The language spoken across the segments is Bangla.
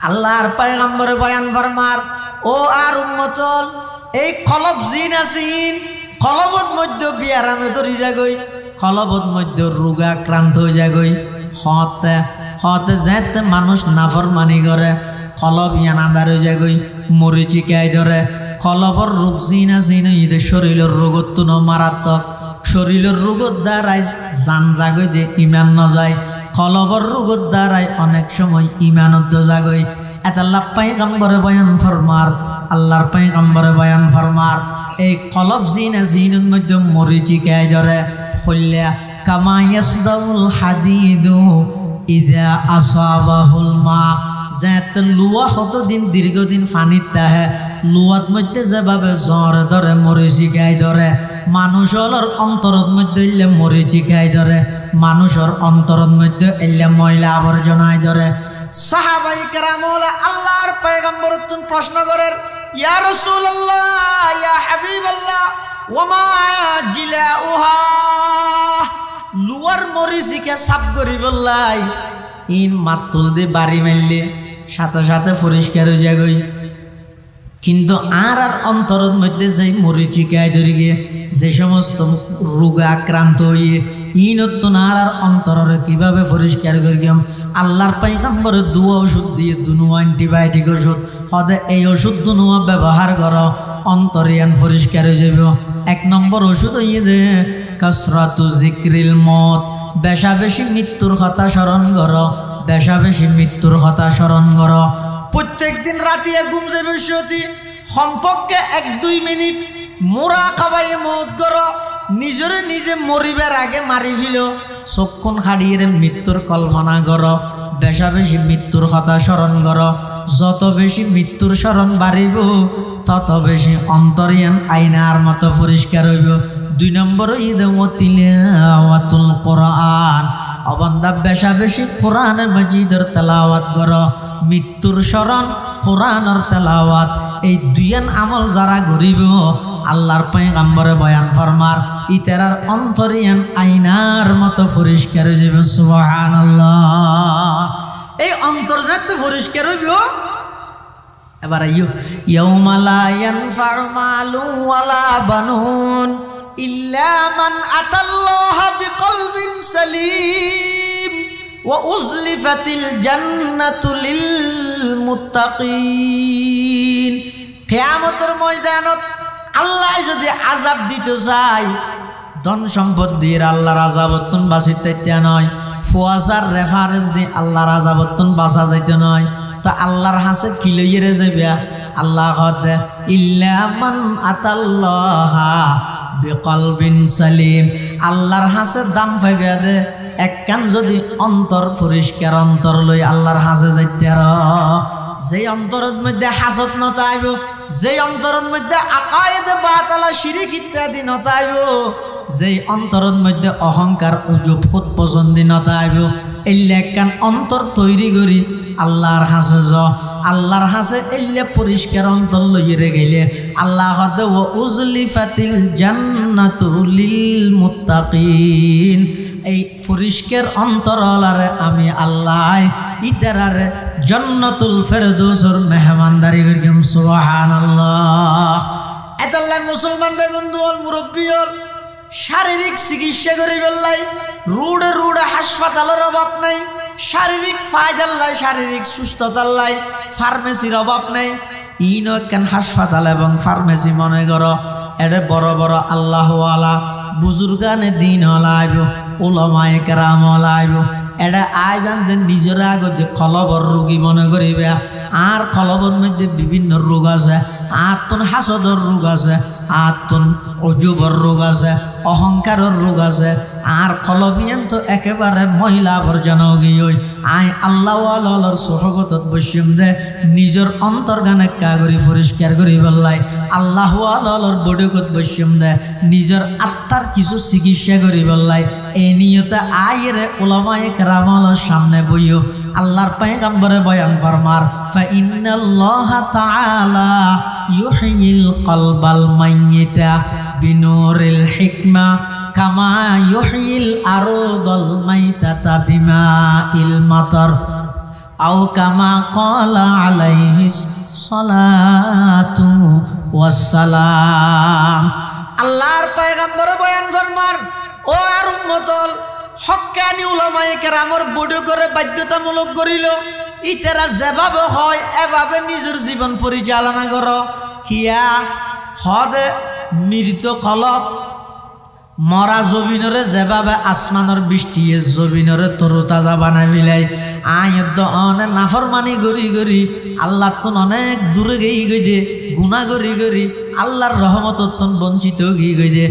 আল্লাহর পয়গম্বরে বয়ান ফরমার ও আর উম্মতল এই কলব জিন আসিন কলবত মধ্য বিয়ারামে ধরি যাগই কলবত মধ্য রোগা আক্রান্ত হয়ে যাগই হতে হতে যেতে মানুষ নাফরমানি করে কলব ইয়ানাদার হয়ে যাগই মরিচিকায় ধরে কলবর রোগ জিন আসিন ঈদের শরীরের রোগত ন মারাত্মক শরীরের রোগত দ্বারাই জান জাগই যে ইমান ন যায় কলবর রোগত দ্বারাই অনেক সময় ইমানত জাগই এতাল্লাহ পয়গম্বরে বয়ান ফরমার আল্লাহর পয়গম্বরে বয়ান ফরমার এই কলব জিনা জিনের মধ্যে মরিচিকায় ধরে হল্লা কামা ইয়াসদাউল হাদিদু ইযা আসাবাহুল মা যাতে লুয়া কতদিন দীর্ঘদিন পানিত তাহে লুয়াত মধ্যে যেভাবে জ্বর ধরে মরিচিকায় ধরে মানুষের অন্তরত মধ্যে এলে মরিচিকায় ধরে মানুষের অন্তরত মধ্যে এলে ময়লা আবর্জনায় ধরে সাহাবাই কেরামওয়ালা আল্লাহর পয়গম্বর তুন প্রশ্ন করেন ইয়া রাসূলুল্লাহ ইয়া হাবিবাল্লাহ ওমা জিলাউহা লুয়ার মরিচিকা সাফ করি বললাই ইন মাতুল দি বাড়ি মারলে সাথে সাথে পরিষ্কার হয়ে যাগই কিন্তু আর অন্তরের মধ্যে যে মরিচিকায় ধরে গিয়ে যে সমস্ত রোগে আক্রান্ত হয়ে ইনত্তন আর অন্তরে কিভাবে পরিষ্কার করি আল্লাহর পয়গম্বরের দুয়া ওষুধ দিয়ে দুনো অ্যান্টিবায়োটিক ওষুধ হদে এই ওষুধ দুনো ব্যবহার করো অন্তরিয়ান পরিষ্কার হয়ে যাবে এক নম্বর ওষুধ হইয়ে দে কাসরাতু জিক্রিল মত বেশা বেশি মৃত্যুর কথা স্মরণ করো বেশা বেশি মৃত্যুর কথা স্মরণ করো প্রত্যেক দিন রাতে ঘুম যাবে সতী সম্পর্কে 1-2 মিনিট মুরাকাবায়ে মউত করো নিজরে নিজে মরিবার আগে মারি ফেল চক্ষুন হারিয়ে মৃত্যুর কল্পনা করো বেশা বেশি মৃত্যুর কথা স্মরণ করো যত বেশি মৃত্যুর স্মরণ বাড়িব তত বেশি অন্তরিয়ান আয়নার মতো পরিষ্কার হইব 2 নম্বর ঈদ তিলাওয়াতুল কোরআন অবান্দা বেশা বেশি কোরআনে মাজিদের তেলাওয়াত করো মৃত্যুর স্মরণ কোরআনের তেলাওয়াত এই দুইয়ান আমল যারা করিব আল্লাহর পয়গম্বরে বয়ান ফরমার ইতারার অন্তরিয়ান আয়নার মতো পরিষ্কার হয়ে যাবে সুবহানাল্লাহ এই অন্তর যাতে পরিষ্কার হইব এবার ইয়াউমা লা ইয়ানফাউ মালু ওয়ালা বানুন ইল্লা মান আতাল্লাহা বিকলবিন সালিম ওয়া উযলিফাতিল জান্নাতু লিল মুত্তাকিন কিয়ামতের ময়দানত আল্লাহ যদি আযাব দিতে চায় ধন সম্পদ দিয়ে আল্লাহর আযাবতন বাঁচিতে নয় ফুয়াসার রেফারেন্স দিয়ে আল্লাহর আযাবতন বাঁচা যাইতে নয় তো আল্লাহর হাসে কি লইয়ে যাবে আল্লাহ কতে ইল্লা মান আতাল্লাহা বিকলবিন সালিম আল্লাহর হাসে দাম পাইবে দে একখান যদি অন্তর পরিষ্কার অন্তর লই আল্লাহর হাসে যাইতে আর যে অন্তরের মধ্যে হাসদ নতাইব যে অন্তরের মধ্যে আকায়েদে বাতালা শিরিক ইত্যাদি নতাইব যে অন্তরের মধ্যে অহংকার উজুব খুদ পছন্দি নতাইব এল্লে একখান অন্তর তৈরি করি আল্লাহর হাসে আল্লাহর হাসে এল্লে পরিষ্কার অন্তর লইয়ে গেলে আল্লাহ হতে ও উজলিফাতিল জান্নাতু লিল মুত্তাকিন এই পরিষ্কার অন্তরালারে আমি আল্লাহ ইতারারে জান্নাতুল ফেরদৌসের মেহমানদারি করিম সুবহানাল্লাহ এতাল্লাহ মুসলমান ভাই বন্ধু হল মুরব্বী হল শারীরিক চিকিৎসা করি বললাই রুডে রুডে হাসপাতালের অভাব নাই শারীরিক ফায়দার লাই শারীরিক সুস্থতার লাই ফার্মেসির অভাব নাই ইনো একখান হাসপাতাল এবং ফার্মেসি মনে করো এটা বড় বড় আল্লাহওয়ালা বুজুর্গানে দিন হলা আইব উলামায়ে কেরাম হলা আইব এটা আইবান নিজের আগতে কলবর রোগী মনে করিবে আর কলবর মধ্যে বিভিন্ন রোগ আছে আত্মন হাসদর রোগ আছে আত্মন অজুবর রোগ আছে অহংকারের রোগ আছে আর কলবিয়ান তো একেবারে মহিলা আবর্জনা গিয়ে আই আল্লাহওয়ালার সোহবতত বসিম দে নিজের অন্তর্গানে কাগরি পরিষ্কার করি বললাই আল্লাহওয়ালার বডিকত বসিম দে নিজের আত্মার কিছু চিকিৎসা করি বললাই এই নিয়তে আইরে উলামায়ে কেরামের সামনে বইও আল্লাহর পয়গম্বরে বয়ান ফরমার ফা ইন্নাল্লাহা তাআলা ইউহয়িল কলবাল মাইয়িতা বিনুরিল হিকমা কামা ইউহয়িল আরদাল মাইতাতা বিমাইল মাতার আও কামা ক্বালা আলাইহিস সালাতু ওয়াস সালাম। আল্লাহর পয়গম্বর বয়ান ফরমান, ও আর উম্মতল হক্কানি উলামায়ে কেরামর বড় করে বাধ্যতামূলক করিল, ইতারা যেভাবে হয় এভাবে নিজের জীবন পরিচালনা করো। হিয়া হদ মৃত কলব মরা জমিনরে যেভাবে আসমানের বৃষ্টি জমিনরে তরুতাজা বানাই ফেলাই, আয়ত অনেক নাফরমানি গড়ি গড়ি আল্লাহ তো অনেক দূরে গেই গই দে, গুণা গড়ি গড়ি আল্লাহর রহমত বঞ্চিত গিয়ে গই দে।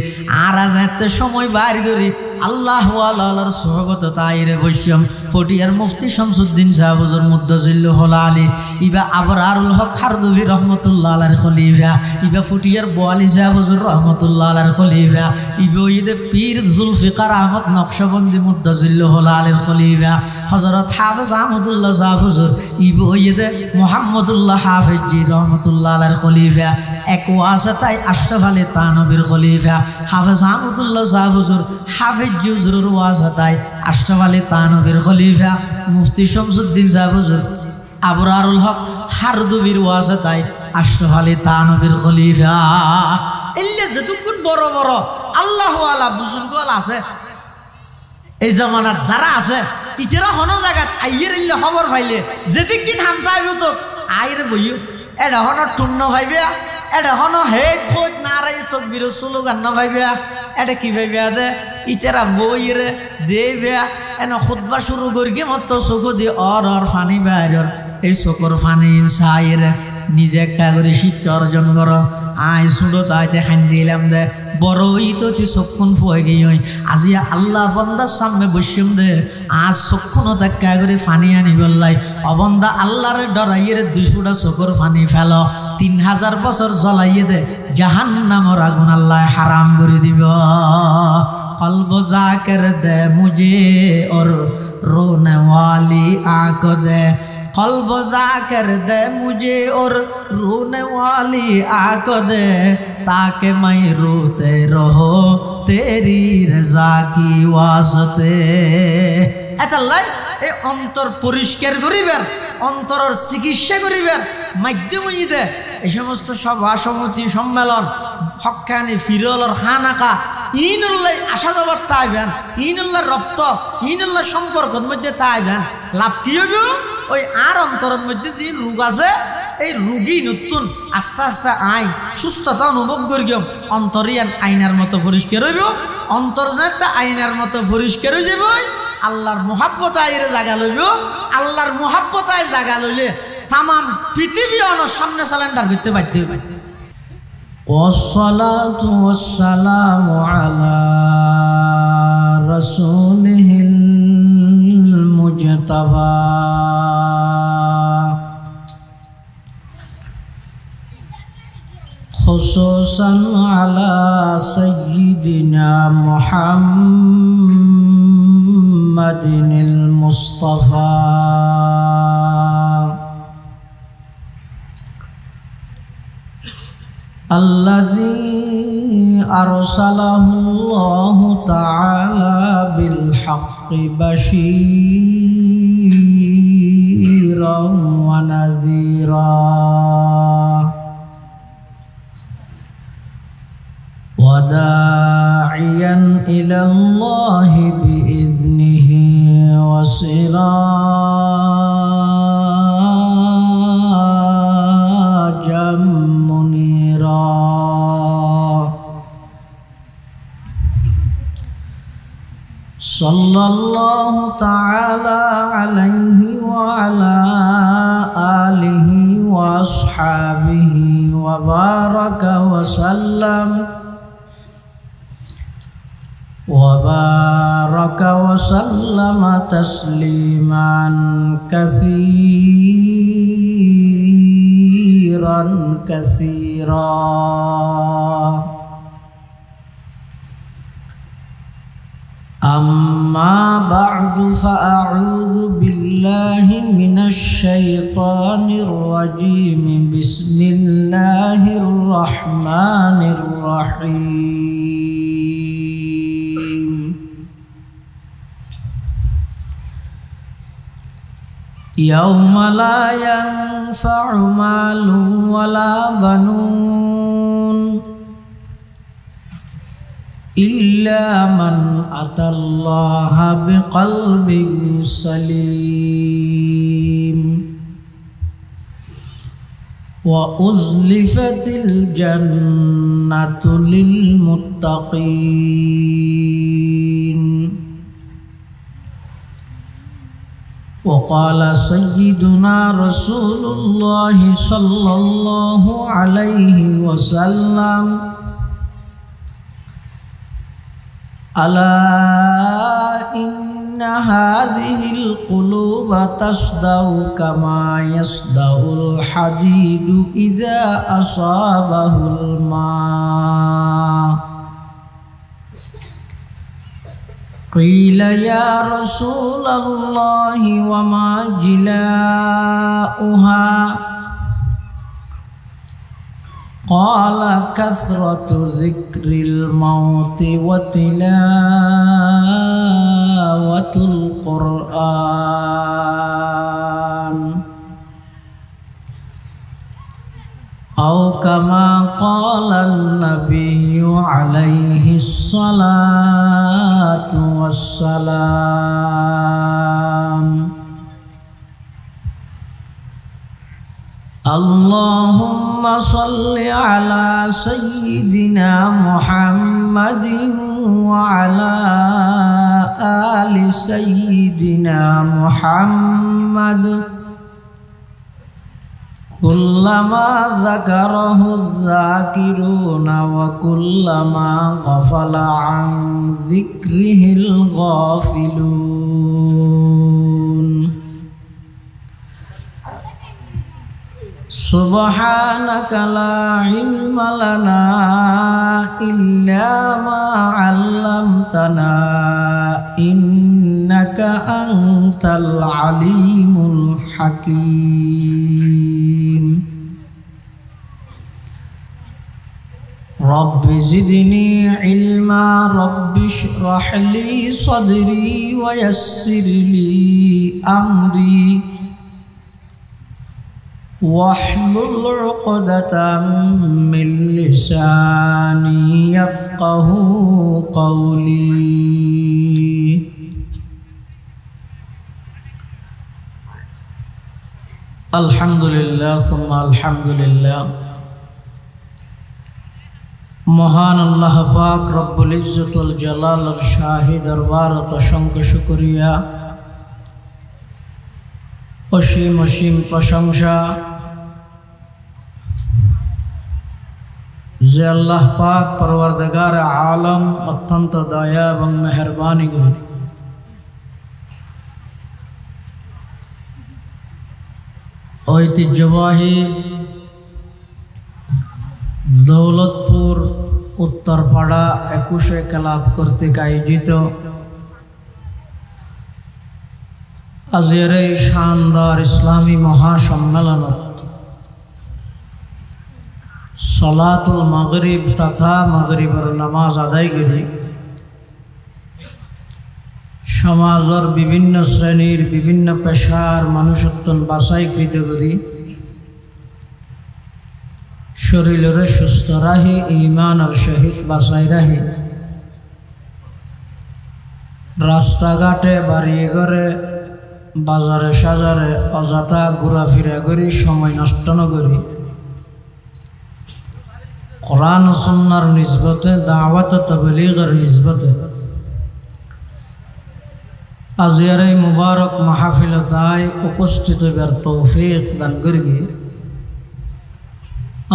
আর আজ এত সময় বাইর করি আল্লাহ আল্লাহর সোহবত তাইরে বৈশ্যম ফটিয়ার মুফতি শামসুদ্দিন সাহেব হুজুর মুদ্দাজিল্লু হলা আলী, ইবা আবরারুল হক হারদুভি রহমতুল্লাহ আলাইহির খলিফা, ইবা ফটিয়ার বোয়ালি সাহেব হুজুর রহমতুল্লাহ আলাইহির খলিফা, ইবা ঈদে পীর জুলফিকার আহমদ নকশবন্দি মুদ্দাজিল্লু হলা আলীর খলিফা, হযরত হাফেজ আহমদুল্লাহ সাহেব হুজুর, ইবা ঈদে মুহাম্মদুল্লাহ হাফেজ জি রহমতুল্লাহ আলাইহির খলিফা, এক ওয়াসাতাই আশরাফ আলী তানবীর খলিফা, হাফেজ আহমদুল্লাহ সাহেব হুজুর হাফেজ হুজুরের ওয়াসাতাই আশরাফ আলী তানবীর খলিফা, মুফতি শামসুদ্দিন সাহেব হুজুর আবরারুল হক হারদুবির ওয়াসাতাই আশরাফ আলী তানবীর খলিফা। এল্লে যেটুকুন বড় বড় আল্লাহ ওয়ালা বুজুর্গ আছে এই জামানাত যারা আছে, ইতারা হন জায়গাত আইয়ের ইল্লে খবর পাইলে যেদিক দিন হামতা আইব তো আইরে বইও এটা হন টুন্ন ভাইবে, এটা হন হে থোজ নারাই তকবীর স্লোগান না ভাইবে, এটা কি ভাইবে দে ইতারা বইরে দেবে এন খুতবা শুরু করি মতো চকু দিয়ে অর ফানি বাইর এই চকুর ফানি চাইরে নিজে একটা করে শিক্ষা অর্জন কর। আই শুধু তাইতে খান দিলাম দে বড় তো চক্ষুন ফুয়ে গিয়ে আজি আল্লাহ বন্দার সামনে বসিম দে আজ চক্ষুনও দেখা করে ফানি আনি বললাই অবন্দা আল্লাহরে ডরাইয়ে 200টা চকুর ফানি ফেল 3000 বছর জ্বলাইয়ে দে জাহান্নামর আগুন আল্লাহ হারাম করে দিব। কলব জাকের দে মুঝে और रोने वाली आंख दे, कल्ब जाकर दे मुझे और रोने वाली आंख दे, ताकि मैं रोते रहो तेरी रजा की वास्ते। এতাল্লাই এই অন্তর পরিষ্কার করিবেন, অন্তরের চিকিৎসা করিবেন মাধ্যমে এই সমস্ত সভা সমিতি সম্মেলন হক্কানি ফিরলর খানাকা ইনুল্লাহ আসা যাবার তাইবেন, ইনুল্লাহ রপ্ত ইনুল্লাহ সম্পর্কের মধ্যে তাইবেন লাভ কি হইব? ওই আর অন্তরের মধ্যে যে রোগ আছে এই রোগী নতুন আস্তে আস্তে আই সুস্থতা অনুভব করি অন্তরিয়ান আইনার মতো পরিষ্কার হইব। অন্তর যাতে আইনার মতো পরিষ্কার হয়ে যাব, আল্লাহর মুহাব্বত আইরে জায়গা লইব। আল্লাহর মুহাব্বত আই জায়গা লইলে তামাম পৃথিবী অনর সামনে সালেন্ডার করতে বাধ্য হইবে। والصلاة والسلام على رسوله المجتبى خصوصا على سيدنا محمد المصطفى الذي أرسله الله تعالى بالحق بشيرا ونذيرا وداعيا إلى الله بإذنه وسراجا منيرا صلى الله تعالى عليه وعلى آله وأصحابه وبارك وسلم تسليما كثيرا كثيرا. أما بعد فأعوذ بالله من الشيطان الرجيم. بسم الله الرحمن الرحيم. يوم لا ينفع مال ولا بنون إلا من أتى الله بقلب سليم وأزلفت الجنة للمتقين وقال سيدنا رسول الله صلى الله عليه وسلم ألا إن هذه القلوب تصدأ كما يصدأ الحديد إذا أصابه الماء قيل يا رسول الله وما جلاؤها قال كثرة ذكر الموت وتلاوة القرآن أو كما قال النبي عليه الصلاة والسلام اللهم صل على سيدنا محمد وعلى آل سيدنا محمد كلما ذكره الذاكرون وكلما غفل عن ذكره الغافلون سبحانك لا علم لنا إلا ما علمتنا إنك أنت العليم الحكيم رب زدني علما رب اشرح لي صدري ويسر لي أمري واحلل عقدة من لساني يفقه قولي الحمد لله ثم الحمد لله মহান আল্লাহ পাক রব্বুল ইজ্জতুল জালালের শাহী দরবারত অসংখ্য শুকরিয়া অসীম অসীম প্রশংসা যে আল্লাহ পাক পরওয়ারদিগার আলম অত্যন্ত দয়া এবং মেহেরবানি করেন ঐতিহ্যবাহী দৌলতপুর উত্তরপাড়া 21 ক্লাব কর্তৃক আয়োজিত আজকের এই শানদার ইসলামী মহাসম্মেলনত সলাতুল মাগরিব তথা মাগরিবের নামাজ আদায় করে সমাজের বিভিন্ন শ্রেণীর বিভিন্ন পেশার মানুষত্বন বাছাইকৃত করি শরীরে সুস্থ রাহি ঈমানের সহিত বাছাই রাহি রাস্তাঘাটে বাড়ি ঘরে বাজারে সাজারে অযথা ঘোরাফেরা করি সময় নষ্ট না করি কোরআন ও সুন্নাহর নিসবতে দাওয়াত ও তাবলীগের নিসবতে আজকের এই মুবারক মাহফিলতায় উপস্থিত হবার তৌফিক দান করি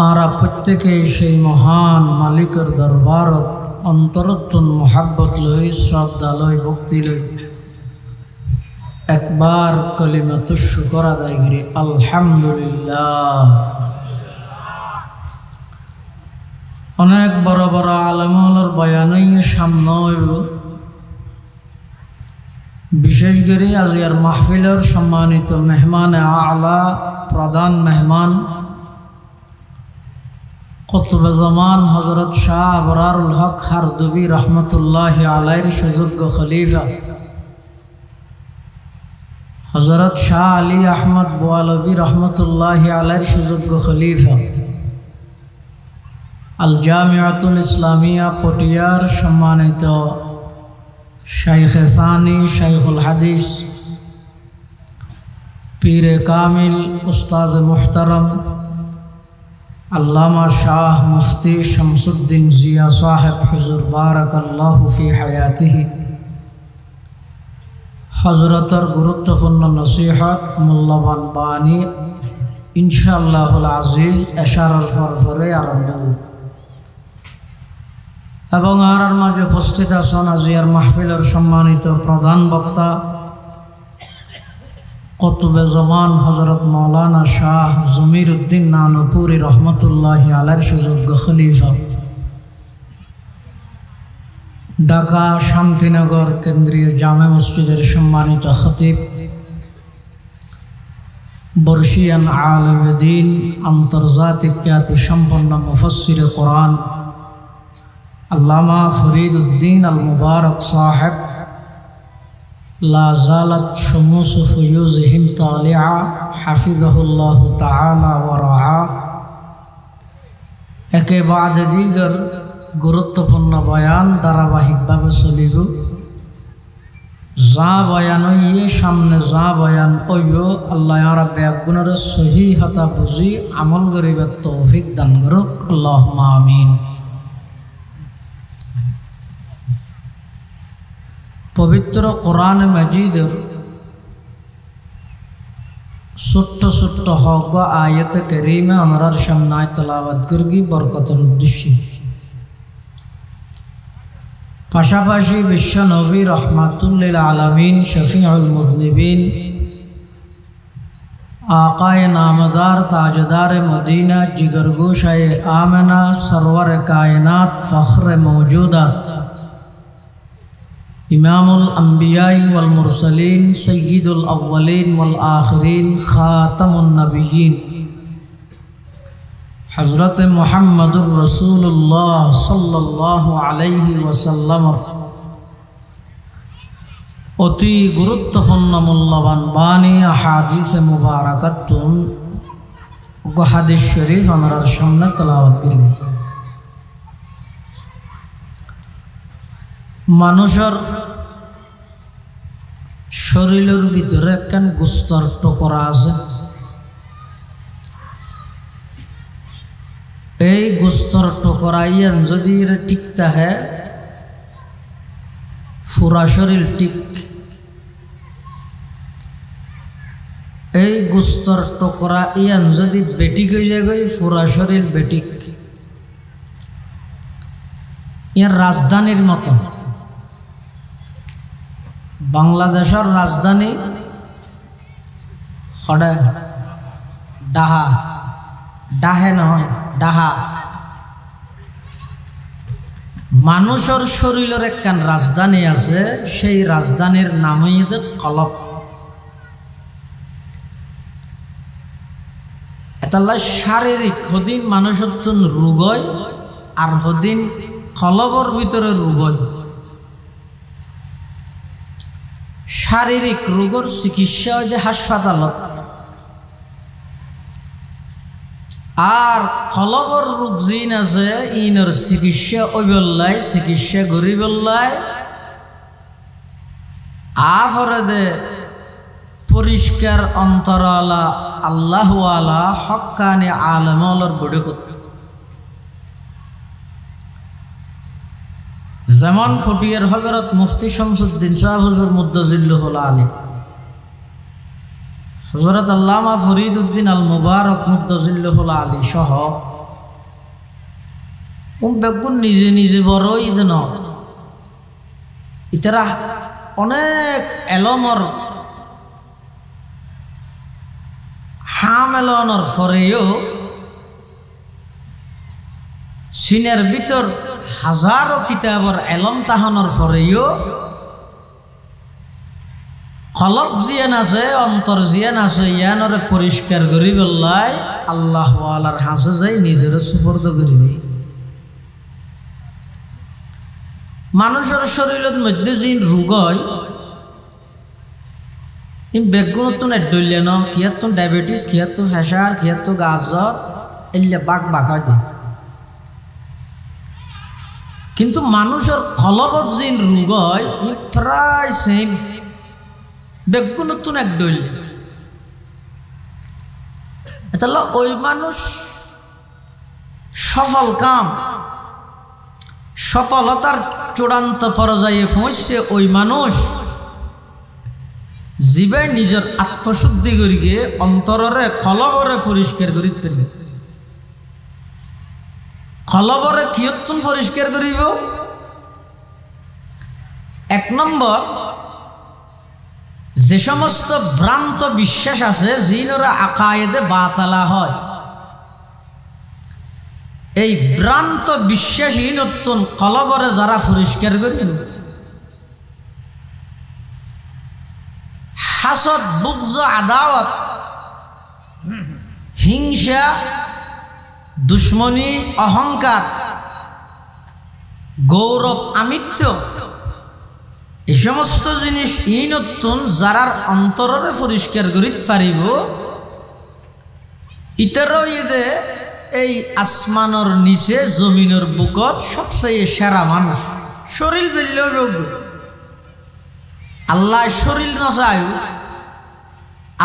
আর প্রত্যেকে সেই মহান মালিকের দরবারত অন্তরত্তন মোহাব্বত লই শ্রদ্ধা লই ভক্তি লই একবার কলিমাত শুকর আদায় করি আলহামদুলিল্লাহ। অনেক বড় বড় আলেমুলের বয়ানই সামনে হইব, বিশেষ করে আজকের মাহফিলের সম্মানিত মেহমানে আলা প্রধান মেহমান কুতুবে জামান হযরত শাহ আবরারুল হক হারদুবি রহমতুল্লাহ আলাইহির সুযোগ্য খলিফা হযরত শাহ আলী আহমদ বোয়ালবী রহমতুল্লাহি আলাইহির সুযোগ্য খলিফা আল জামিয়াতুল ইসলামিয়া পটিয়ার সম্মানিত শাইখে সানি শাইখুল হাদিস পীরে কামিল উস্তাদ মুহতারম আল্লামা শাহ মুফতি শামসুদ্দিন জিয়া সাহেব হুজুর বারাকাল্লাহু ফি হায়াতিহি হযরতর গুরুত্বপূর্ণ নসিহত মূল্যবান বাণী ইনশাআল্লাহুল আজিজ এশারার ফরফরে আরম্ভ এবং আর মাঝে উপস্থিত আছেন আজিয়ার মাহফিলের সম্মানিত প্রধান বক্তা কুতুবে জামান হযরত মাওলানা শাহ জমির উদ্দিন নানুপুরি রহমতুল্লাহি আলাইহির সুযোগ্য খলিফা ঢাকা শান্তিনগর কেন্দ্রীয় জামে মসজিদের সম্মানিত খতিব বর্ষিয়ান আলেমে দ্বীন আন্তর্জাতিক খ্যাতি সম্পন্ন মুফাসসির কোরআন আল্লামা ফরিদউদ্দিন আল মুবারক সাহেব লা জালাত শুমুস ফুয়ুজিহিম তালিআ হাফিজাহুল্লাহ তাআলা ওয়া রাআ একে বাদে দিগর গুরুত্বপূর্ণ বয়ান ধারাবাহিকভাবে চলিব যা বয়ান হইয়ে সামনে যা বয়ান হইব আল্লাহ রাব্বে আগুনের সহি হাতা বুঝি আমল করিবার তৌফিক দান করুক আল্লাহুম্মা আমিন। পবিত্র কোরআন মাজিদের ছোট্ট ছোট্ট হক আয়াত কারীমা আমরার সামনে তেলাওয়াত করবি বরকতের উদ্দেশ্যে। পাশাপাশি বিশ্ব নবী রহমাতুল লিল আলামিন শফিউল মুযনিবিন আকায়ে নামদার তাজদার মদিনা জিগরগোশায়ে আমেনা সরওয়ার কায়নাত ফখরে মওজুদাত ইমামুল আম্বিয়াই ওয়াল মুরসালিন সয়্যিদুল আউয়ালিন ওয়াল আখিরিন খাতামুন নবিয়্যিন হযরত মুহাম্মদুর রাসূলুল্লাহ সাল্লাল্লাহু আলাইহি ওয়াসাল্লাম অতি গুরুত্বপূর্ণ মূল্যবান বাণী হাদিসে মুবারাকাতুন হাদিস শরীফ আমরা সামনে তেলাওয়াত করি। মানুষের শরীরের ভিতরে একখান গোস্তর টুকরা আছে, এই গোস্তর টুকরা ইয়ান যদি এরা ঠিক থাকে পুরা শরীর ঠিক, এই গোস্তর টুকরা ইয়ান যদি বেটিক হয়ে যায় পুরা শরীর বেটিক। ইয়ার রাজধানীর মতো, বাংলাদেশের রাজধানী হডে ডাহা, ডাহে নয় ডাহা। মানুষের শরীরের একখান রাজধানী আছে, সেই রাজধানীর নাম হইতে কলব। এতাল্লা শারীরিক হদিন মানুষের তো রোগ হয়, আর হদিন কলবর ভিতরে রোগ হয়। শারীরিক রোগের চিকিৎসা হয় যে হাসপাতালত, আর কলবর রোগ জিন আছে ইনর চিকিৎসা ওইবল্লাই চিকিৎসা গরিবল্লাই আফরে দে পরিষ্কার অন্তরালা আল্লাহওয়ালা হক্কানি আলেমর বড়ে করতে। যেমন ফটিয়ার হযরত মুফতি শামসুদ্দিন সাহেব হুজুর মুদ্দাজিল্লাহুল আলী, হযরত আল্লামা ফরিদউদ্দিন আল মুবারক মুদ্দাজিল্লাহুল আলী সহ বেগুন নিজে নিজে বড় ইদেন ইতারা অনেক এলমর হামেলনের ফরেও সিনের ভিতর হাজারো কিতাবর এলম তাহানোর ফরেও কলব জিয়ান আছে, অন্তর জিয়ান আছে, ইয়ানরে পরিষ্কার করি বললাই আল্লাহ ওয়ালার হাসে যাই নিজের সুপর্দ করিবি। মানুষের শরীরের মধ্যে যে রোগ হয় বেগুন এডলে ন কিয়ার ডায়াবেটিস কিয়ার প্রেশার কিয়ার গাজর এলে বাঘ বাঘা দিন কিন্তু মানুষের কলবত জিন রোগ হয় প্রায় সেম বেগুন একডলে এটা ওই মানুষ সফল কাম সফলতার চূড়ান্ত পর্যায়ে পৌঁছছে ওই মানুষ জীবে নিজের আত্মশুদ্ধি করি গিয়ে অন্তরে কলবরে পরিষ্কার করি কলবরে কিয়ত্তন পরিষ্কার করিব এক নম্বর যে সমস্ত ভ্রান্ত বিশ্বাস আছে জিনরা আকায়েদে বাতালা হয় এই ভ্রান্ত বিশ্বাসহীনত্বন কলবরে যারা পরিষ্কার করিব হাসদ বুগজ আদাওয়াত হিংসা দুশ্মনী অহংকার গৌরব আমিত্ব এই সমস্ত জিনিস ইনতুন যারার অন্তরে পরিষ্কার করিতে পারিব ইতারও ইদে এই আসমানের নিচে জমিনের বুকত সবচেয়ে সেরা মানুষ শরীর জ্বললেও রোগ আল্লাহ শরীর না চাই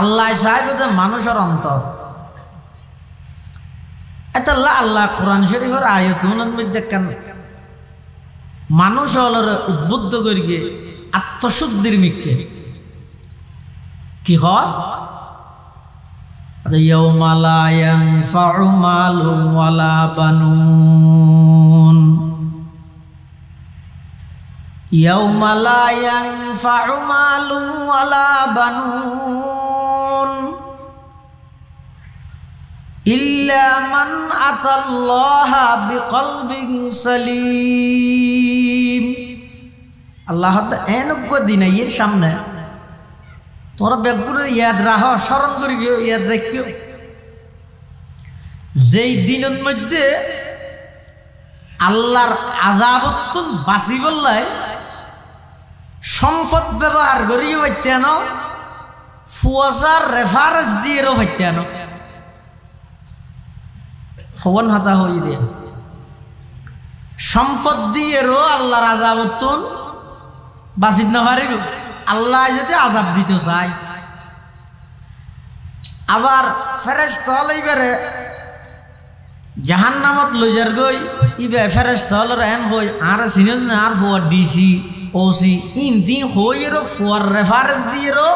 আল্লাহ চাইব যে মানুষের অন্তর এটা আল্লাহ কোরআন শরীফের আয়াতুনের মধ্যে কেন মানুষ হলরে উদ্বুদ্ধ করি গিয়ে আত্মশুদ্ধির মিথ্যে কি হয় ইয়াউমা লা ইয়ানফাউ মালুন ওয়ালা বানুন ইয়াউমা লা ইয়ানফাউ মালুন ওয়ালা বানুন ইল্লা মান আতাল্লাহা বিকলবিন সালিম আল্লাহ এনজ্ঞ দিন এর সামনে তোরা বেগুনের ইয়াদ রাহ স্মরণ করি ইয়াদ রাখিও যেই দিনের মধ্যে আল্লাহর আযাবতুন বাঁচি বললাই সম্পদ ব্যবহার করিও হইতেন ফুয়াজার রেফারেন্স দিয়েও হইতেন ফোন হাতা হয়ে দিয়ে সম্পদ দিয়েও আল্লাহর আযাবতুন বাঁচিত না পারিব আল্লাহ যদি আযাব দিতে চায় আবার ফেরেশতা লইবারে জাহান্নামত লইজার গই ইবে ফেরেশতা হলর এন হই আর সিনিয়র না আর ফোয়ার DC OC Inn Din হইরো ফোয়ার reference দিয়েরও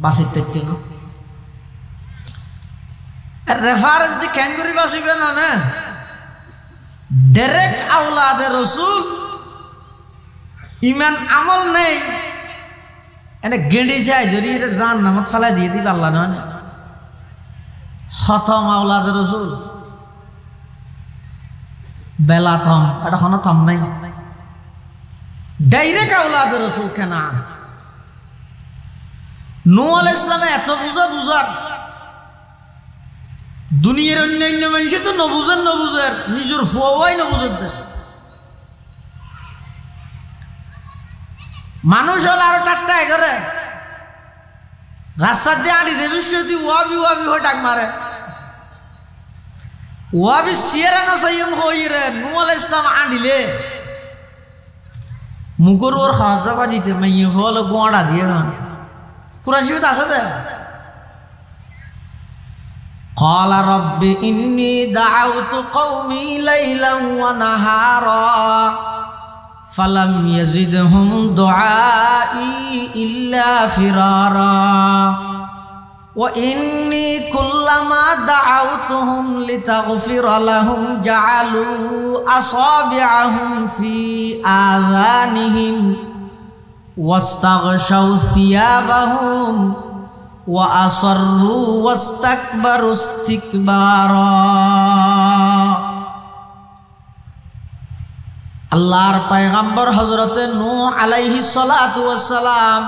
বাঁচিতে চাইছিল রেফারেন্স দি ক্যাঙ্গুরি বাঁচিবে না না ডাইরেক্ট আওলাদে রাসূল ইমান আমল নেই এনে গেঁড়ি যায় যদি এটা জান নামত ফেলাই দিয়ে দিল আল্লাহ নয় খতম আওলাদ রাসূল বেলা থম এটা কোনো থম নাই ডাইরেক্ট আওলাদ রাসূল কেন নূহ আলাইহিস সালামে এত বুঝার দুনিয়ার অন্যান্য মানুষ তো নবুজের নিজের ফুয়াই নবুজের মানুষ হল আরো টাট্টা করে রাস্তার দিয়ে আড়ি যে বিষয় ওয়াবি হয়ে ডাক মারে ওয়াবি সিয়ারা না সাইম হই রে নূহ আলাইহিস সালাম আড়িলে মুগর ওর খাজা বাজিতে মাইয়ে ফল গোড়া দিয়ে গান কুরআন শরীফে আছে দে قال رب إني دعوت قومي ليلا ونهارا فلم يزدهم دعائي إلا فرارا وإني كلما دعوتهم لتغفر لهم جعلوا أصابعهم في آذانهم واستغشوا ثيابهم وأصروا واستكبروا استكبارا আল্লাহর পয়গম্বর হযরতে নূহ আলাইহিস সালাতু ওয়াস সালাম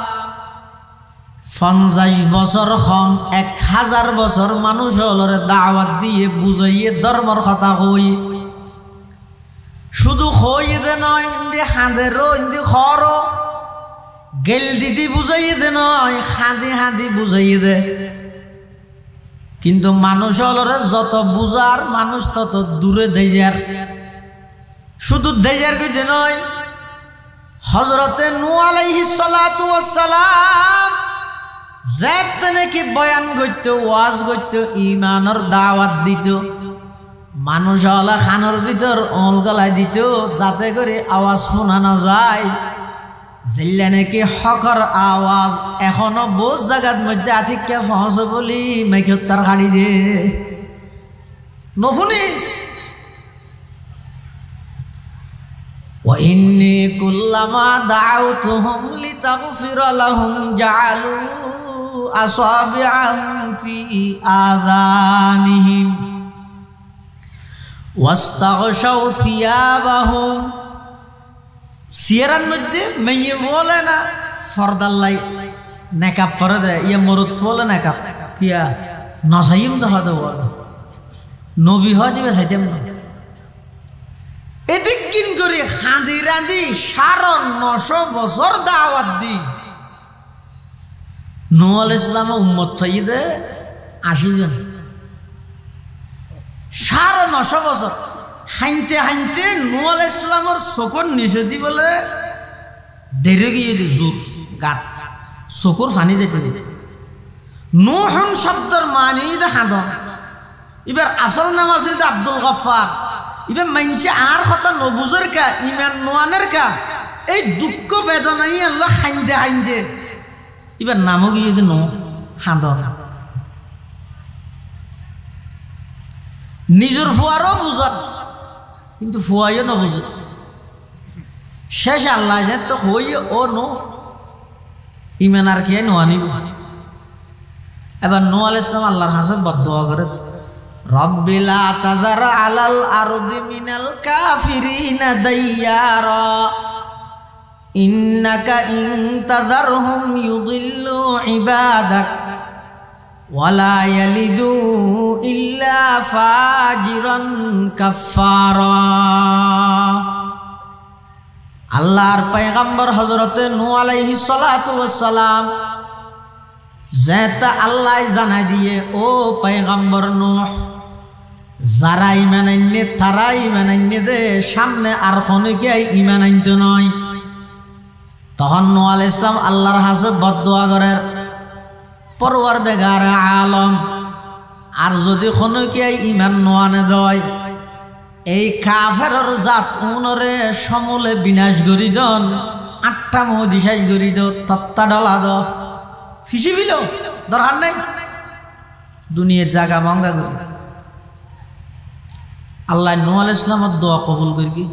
50 বছর হম 1000 বছর মানুষ হলরে দাওয়াত দিয়ে বুঝাইয়ে ধর্মের কথা কই শুধু কই দে নয় ইন্দে হাঁদেরও ইন্দে খরো গেল দিদি বুঝাইয়ে দে নয়, হাঁদি হাঁদি বুঝাইয়ে দে। কিন্তু মানুষ হলরে যত বুঝার মানুষ তত দূরে দেজার। শুধু দেজার কইতে নয়, হযরতে নূহ আলাইহিস সালাতু ওয়াস সালাম যেতে নাকি বয়ান করত, ওয়াজ করত, ঈমানের দাওয়াত দিত, মানুষ হলা খানোর ভিতর অল গলায় দিত যাতে করে আওয়াজ শোনা না যায়। জিল্লা নাকি হকর আওয়াজ এখনো বহুত জায়গার মধ্যে আতিককে পৌঁছে বলি মাইকে তার হাড়ি দে নফুনিস। وإني كلما دعوتهم لتغفر لهم جعلوا أصابعهم في آذانهم واستغشوا ثيابهم। সিয়ারার মধ্যে মেয়ে বলে না ফরদাল্লাই নেকাব ফরে দেয়, ইয়ে মরুদ বলে নেকাব কিয়া নসাইম দেখা দেব নবী হজিবে চাইতেম না। এদিক কিন করে হাঁদি রাঁধি 950 বছর দাওয়াত দি নূহ আলাইহিস সালাম উম্মত ফাইদে 80 জন। 950 বছর হাইনতে হাইনতে নূহ আলাইহিস সালামের চকুর নিচে দি বলে দেরে গিয়ে জোর গাত চকুর ফানি যেতে যেতে নূহন শব্দের মানি হাঁদন। এবার আসল নাম আছিল আব্দুল গফফার। এবার মাইনসে আর কথা নবুজের কা ইমান নোয়ানের কা এই দুঃখ বেদনাই আল্লাহ হাইন্দে হাইন্দে এবার নামও গিয়ে নো হাঁদন। নিজের ফুয়ারও বুঝত কিন্তু ফুয়াইও নবুঝত। শেষ আল্লাহ যে তো হই ও নো ইমান আর কে নোয়ানিব। এবার নূহ আলাইহিস সালাম আল্লাহর কাছে বদদুয়া করে, রব্বি লা তাযার আলাল আরদি মিনাল কাফিরিনা দাইয়ারা ইন্নাকা ইন তাযারহুম ইউদিল্লু ইবাদাক ওয়ালা ইয়ালিদু ইল্লা ফাজিরান কাফফারা। আল্লাহর পয়গম্বর হযরতে নূহ আলাইহিস সালাতু ওয়াস সালাম যেটা আল্লাহ জানাই দিয়ে, ও পয়গম্বর নূহ যারা ইমান আনবে তারা ইমান আনবে দে, সামনে আর খনিকে ইমান আনতে নয়। তখন নূহ আলাইহিস সালাম আল্লাহর কাছে বদদুয়া করেন, পরওয়ারদিগারে আলম আর যদি খনিকে ইমান নোয়ানে দেয় এই কাফেরর জাত উনরে সমূলে বিনাশ করি দন, 8টা মহদি শেষ করি দ, তত্তা ডলা দ ফিসি ফিল দরকার নাই, দুনিয়ার জায়গা মঙ্গা করি। আল্লাহ নূহ আলাইহিস সালামের দোয়া কবুল করি, কি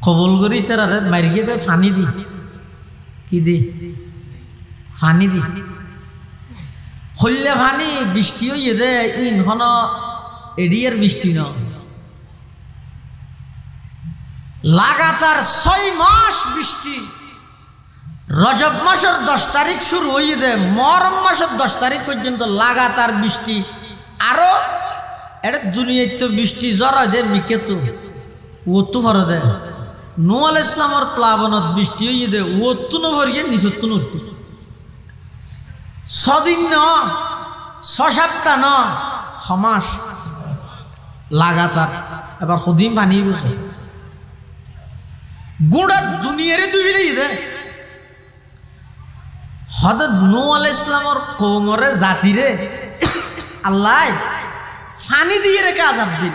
কবুল করি তারে মারি গিয়ে দেয় ফানি দি, কি দি ফানি দি হইলে ফানি বৃষ্টি হইয়ে দে ইনখন এডিয়ার বৃষ্টি ন লাগাতার 6 মাস বৃষ্টি। রজব মাসের 10 তারিখ শুরু হইয়ে দে মহরম মাসের 10 তারিখ পর্যন্ত লাগাতার বৃষ্টি। আরো এটা দুনিয়ায় তো বৃষ্টি জ্বর দে মিকে তো ও তো ভরে দে। নূহ আলাইহিস সালামের প্লাবনত বৃষ্টি হইয়ে দে ও তো নভরিয়ে নিচত্তু নট্টু 6 দিন ন 6 সপ্তাহ ন সমাস লাগাতার। এবার খুদিম পানি বসে গোড়া দুনিয়ারে দুইলে দে। হযরত নূহ আলাইহিস সালামের কওমরে জাতিরে আল্লাহ পানি দিয়ে রেখে আযাব দিল।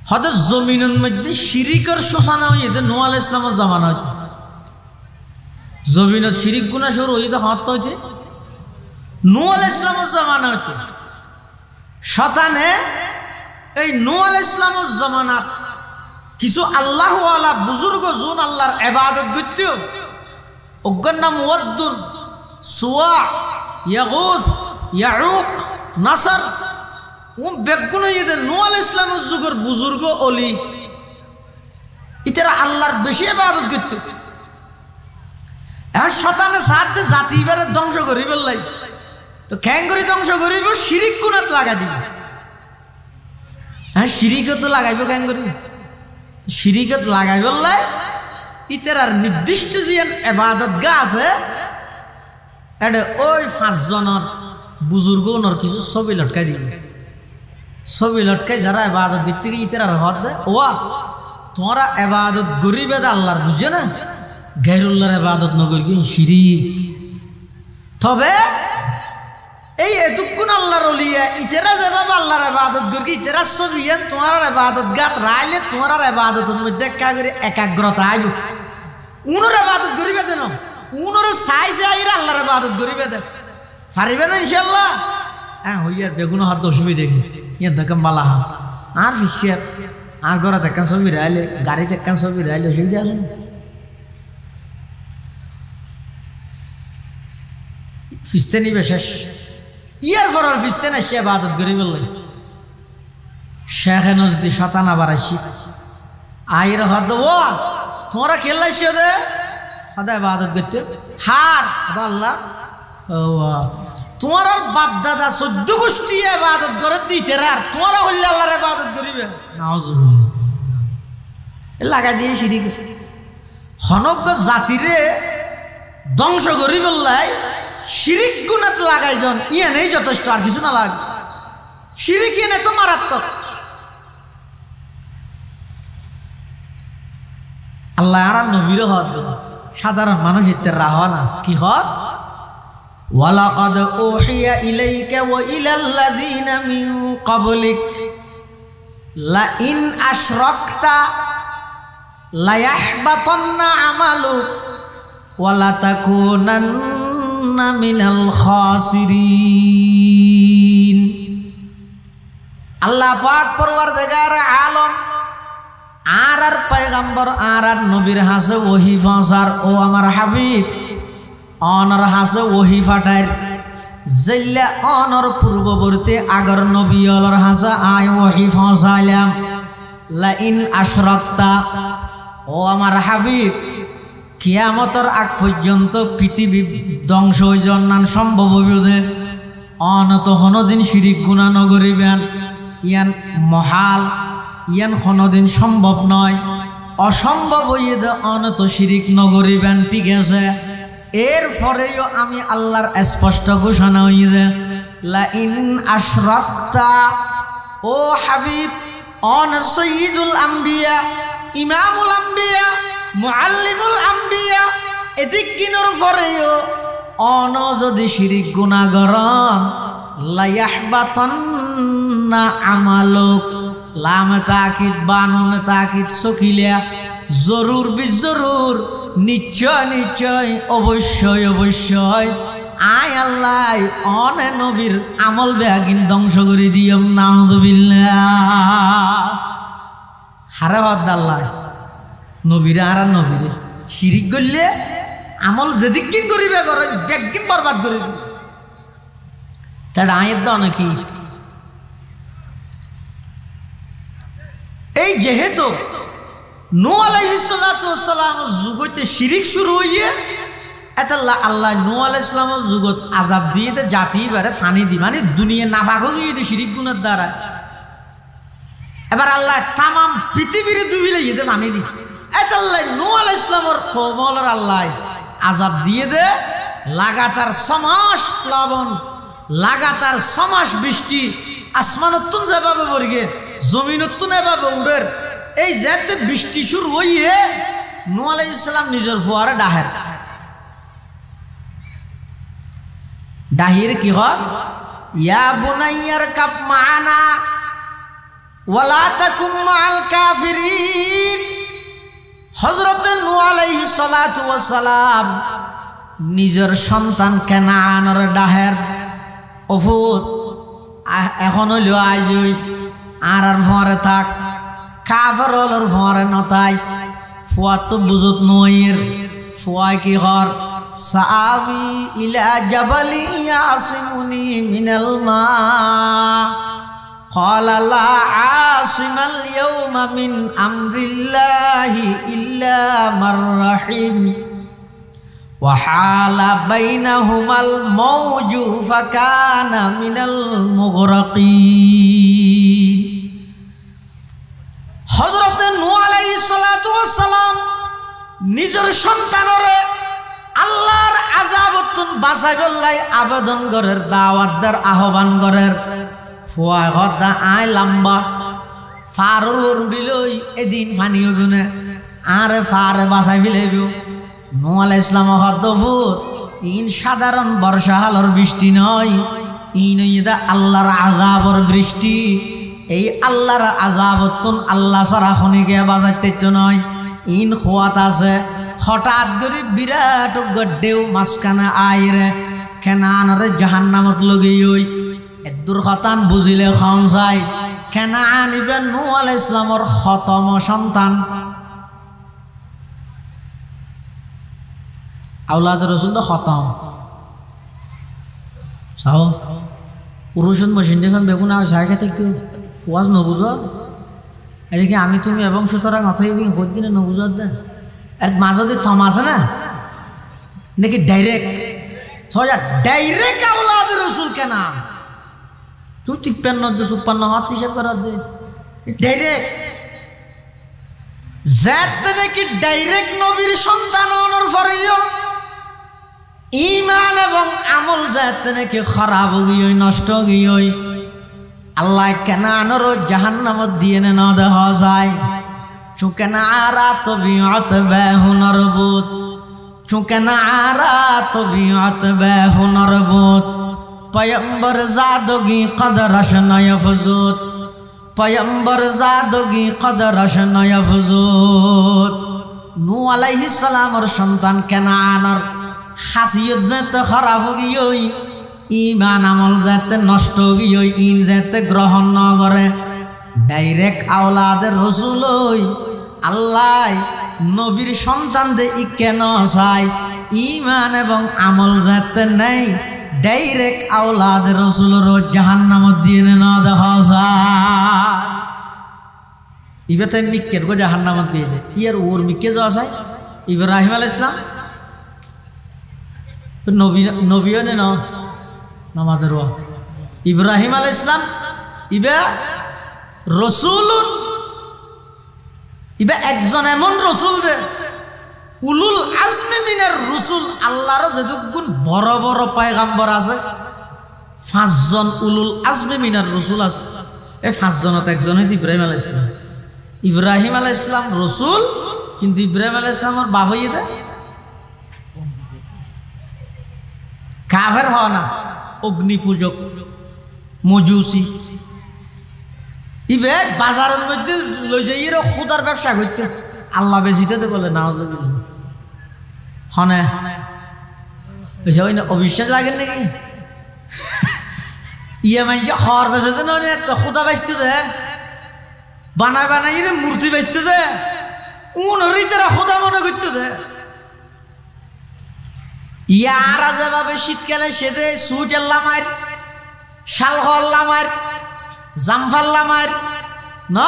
হযরত জমিনের মধ্যে শিরিকের শোষণা হইতে নূহ আলাইহিস সালামের জামানা হইতে জমিনত শিরিক গুনাহ শুরু হইতে হত হইতে নূহ আলাইহিস সালামের জামানা হইতে। শয়তানে এই নূহ আলাইহিস সালামের জামানাত কিছু আল্লাহ ওয়ালা বুজুর্গ জুন আল্লাহর ইবাদত করত, ওগর নাম ওয়াদ্দুন, সুওয়া, ইয়াগুস, ইয়াউক, নাসর। ও বেগুন হইতে নূহ আলাইহিস সালামের যুগের বুজুর্গ অলি ইতারা আল্লাহর বেশি ইবাদত করত। আর শয়তানে সাথে জাতি বারে ধ্বংস করি বললাই তো কেন করে ধ্বংস করিব? শিরিক গুনাত লাগা দিব। হ্যাঁ শিরিকত লাগাইব কেন করি? শিরিকত লাগাই বললাই ইতেরার নির্দিষ্ট যে ইবাদত গা আছে এটা ওই 5 জনের বুজুর্গনর কিছু ছবি লটকাই দিই, ছবি লটকাই যারা ইবাদত ভিত্তিক ইতেরার হদ দেয় ওয়া তোমরা ইবাদত গরিবে আল্লাহর বুঝে না গায়রুল্লাহর ইবাদত নগর কি শিরিক। তবে এই এতক্ষণ আল্লাহর ওলিয়া ইতেরা যেভাবে আল্লাহর ইবাদত করি ইতেরা ছবি তোমার ইবাদত গাত রাইলে তোমার ইবাদতের মধ্যে একা করে একাগ্রতা আইব। উনোর ইবাদত করিবে দেন উনোর চাই চাই আল্লাহর ইবাদত করিবে দেন পারিবে না ইনশাআল্লাহ। হ্যাঁ হইয়ার বেগুন হাত অসুবিধা দেখি ইয়ে দেখেন বালা হাত আর ফিসিয়া আর ঘরে দেখেন ছবি রাইলে গাড়ি দেখেন ছবি রাইলে অসুবিধা আছে না। ফিসতে নিবে শেষ ইয়ার পরের ফিসতে না সে ইবাদত করি বললেন শেখে নজদি শতানা বাড়াইছি আইর হদ ও তোমরা খেললাইছ দে সদা ইবাদত করতে হার আল্লাহ তোমার বাপ দাদা 14 গোষ্ঠী ইবাদত করে দিতে আর তোমরা হইলে আল্লাহর ইবাদত করিবে নাউজুবিল্লাহ লাগাই দিয়ে শিরিক হনজ্ঞ জাতিরে ধ্বংস করি বললাই শিরিক গুণাত লাগাই জন ইয়ে নেই যথেষ্ট আর কিছু না লাগ শিরিক ইয়ে নেই তো মারাত্মক। আল্লাহ আর নবীর হদ সাধারণ মানুষ ইত্যার রাহা না কি হদ ওয়ালাকাদ উহিয়া ইলাইকা ওয়া ইলাল্লাযিনা মিন ক্বাবলিক লা ইন আশরাকতা লা ইয়াহবাতান্না আমালুক ওয়া লা তাকুনান্না মিনাল খাসিরিন। আল্লাহ পাক পরওয়ারদিগার আলম আর পয়গম্বর আর নবীর হাসে ওহি ফাসার ও আমার হাবিব অনর হাসে ওহি ফাটার জল্লা অনর পূর্ববর্তী আগর নবী অলর হাসে আয় ওহি ফাসাইলাম লা ইন আশরাকতা ও আমার হাবিব কিয়ামতের আগ পর্যন্ত পৃথিবী ধ্বংস হয়ে যান সম্ভব হইবে অনত কোনদিন শিরিক গুনাহ নগরিবেন ইয়ান মহাল ইয়ান কোনদিন সম্ভব নয় অসম্ভব হইয়ে দে অনত শিরিক নগরিবেন ঠিক আছে। এরপরেও আমি আল্লাহর স্পষ্ট ঘোষণা হইয়ে দে লা ইন আশরাকতা ও হাবিব অন সাইয়্যিদুল আম্বিয়া ইমামুল আম্বিয়া মুআল্লিমুল আম্বিয়া এদিকিনোর পরেও অন যদি শিরিক গুনাহ করন লা ইয়াহবাতান্না আমালুক লাম তাকিদ বানুন তাকিদ সকিলা জরুর বিজরুর নিশ্চয় নিশ্চয় অবশ্যই অবশ্যই আয় আল্লাহ অনে নবীর আমল বেয়াগিন ধ্বংস করে দিয়ম নাউযুবিল্লাহ। হারে হদ আল্লাহ নবীরে আর নবীরে শিরিক করলে আমল যেদিকিন করিবে করে বেগিন বরবাদ করে দিবে তার আয়ের দাও নাকি। এই যেহেতু নূহ আলাইহিস সালাতু ওয়াস সালামের যুগতে শিরিক শুরু হইয়ে এত আল্লাহ নূহ আলাইহিস সালামের যুগত আযাব দিয়ে দে জাতি বারে পানি দি মানে দুনিয়া নাফাক হয়ে যদি শিরিক গুনার দ্বারা এবার আল্লাহ तमाम পৃথিবীর ডুবিয়ে দিতে পানি দি এত আল্লাহ নূহ আলাইহিস সালামের কওমর আল্লাহ আযাব দিয়ে দে লাগাতার 6 মাস প্লাবন লাগাতার 6 মাস বৃষ্টি আসমানতুন যেভাবে পড়গে জমিনতুন এভাবে উড়ের এই যেতে বৃষ্টি শুরু হইয়ে নূহ আলাইহিস সালাম নিজের ফুয়ারে ডাহির কি হর ইয়া বুনাইয়ার কাব মানা ওয়ালা তাকুম মাআল কাফিরিন। হযরত নূহ আলাইহিস সালাতু ওয়াস সালাম নিজের সন্তান কেনানের ডাহের ওফুত এখন হইল আজ আর ফরে থাক কাফের হলর ফরে নতাইস ফুয়া তো বুঝত নইর ফুয়া কি হর সাআবি ইলা জাবালি ইয়াসিমুনি মিনাল মা ক্বালা লা আসিমাল ইয়াওমা মিন আমরিল্লাহি ইল্লা মার রাহিম ওয়া হালা বাইনাহুমাল মাওজু ফাকানা মিনাল মুগরাকিন। হযরত নূহ আলাইহিস সালাতু ওয়াস সালাম আবেদন করের দাওয়াতদার আহ্বান করের ফুয়া হদা আয় লম্বা ফারুর উড়িলই এদিন ফানি হগুনে আরে ফারে বাসাই ফেলেব নূহ আলাইহিস সালাম হদ্দফুর ইন সাধারণ বর্ষা হালর বৃষ্টি নয় ইন ইদা আল্লাহর আযাবর বৃষ্টি এই আল্লাহর আযাবতুন আল্লাহ সারা খনিকে বাজাইতে তো নয় ইন খোয়াত আছে হঠাৎ করে বিরাট গড্ডেও মাসখানা আইরে কেনানরে জাহান্নামত লগি ওই এদুর খতান বুঝিলে খাওন যায় কেনান ইবেন নূহ আলাইহিস সালামর খতম সন্তান আওলাদ রসুল তো খতম চাও পুরুষন মেশিন দেখুন বেগুন আর সাইকে থেকে ওয়াজ নবুঝ এদিকে আমি তুমি এবং সুতরাং অথই দিনে নবুঝ দেন এর মাঝে থম আছে না নাকি ডাইরেক্ট সোজা ডাইরেক্ট আওলাদ রসুল কেনা তুই 53 হাত হিসাব করার দে ডাইরেক্ট যাতে নাকি ডাইরেক্ট নবীর সন্তান অনর ফরিও ঈমান এবং আমল যাতে নাকি খারাপ গিয়ে নষ্ট গিয়ে আল্লাহ কেনানর জাহান্নামত দিয়ে না দেখা যায় চুকেনা আরা তবিয়ত বেহুনর বুত চুকেনা আরা তবিয়ত বেহুনর বুত পয়ম্বর জাদগি কদরশ নয়ফজুত পয়ম্বর জাদগি কদরশ নয়ফজুত নূহ আলাইহিস সালামর সন্তান কেনানর হাসিয়ত যাতে খারাপ গিয়ে ঈমান আমল যাতে নষ্ট গিয়ে ইন যাতে গ্রহণ ন করে ডাইরেক্ট আওলাদের রসুল আল্লাহ নবীর সন্তান দে ই কেন চাই ঈমান এবং আমল যাতে নেই ডাইরেক্ট আওলাদের রসুলের জাহান্নামত দিয়ে না দেখা যায় ইবেতে মিক্কের গো জাহান্নামত দিয়ে দে ইয়ার ওর মিক্কে যাওয়া চাই ইব্রাহিম আলাইহিস সালাম নবীও নে নামাদের ইব্রাহিম আলাইহিস সালাম ইবে রসুলুন ইবে একজন এমন রসুল দে উলুল আজমি মিনার রসুল আল্লাহর যেগুন বড় বড় পয়গাম্বর আছে 5 জন উলুল আজমি মিনার রসুল আছে এই 5 জনত একজনই ইব্রাহিম আলাইহিস সালাম ইব্রাহিম আলাইহিস সালাম রসুল কিন্তু ইব্রাহিম আলাইহিস সালামের বাপ হইয়ে দে কাফের হয় না অগ্নি পূজক মজুসি ইবে বাজারের মধ্যে লই যাই খুদার ব্যবসা করতে আল্লাহ বেশিতে বলে নাউজুবিল্লাহ হনে বেশি ওই না অবিশ্বাস লাগে নাকি ইয়ে মাইছে হর বেশিতে নয় তো খুদা বেচতে দে বানাই রে মূর্তি বেচতে দে উন হরিতেরা খুদা মনে করতে দে ইয়ারা যেভাবে শীতকালে সেদে সুইটার লামার শালহল লামার জামফাল লামার না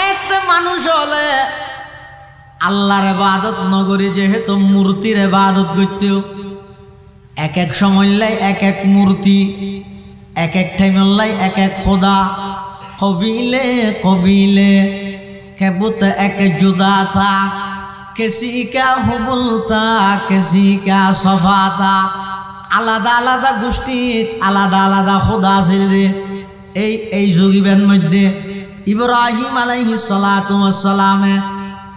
এত মানুষ হলে আল্লাহর ইবাদত নগরী যেহেতু মূর্তির ইবাদত করতেও এক এক সময় লাই এক এক মূর্তি এক এক টাইম লাই এক এক খোদা কবিলে কবিলে কেবুত এক জুদা থা किसी का हुबुलता किसी का सफाता আলাদা আলাদা গোষ্ঠী আলাদা আলাদা খোদা ছিল এই যুগের মধ্যে ইব্রাহিম আলাইহিস সালাতু ওয়াস সালাম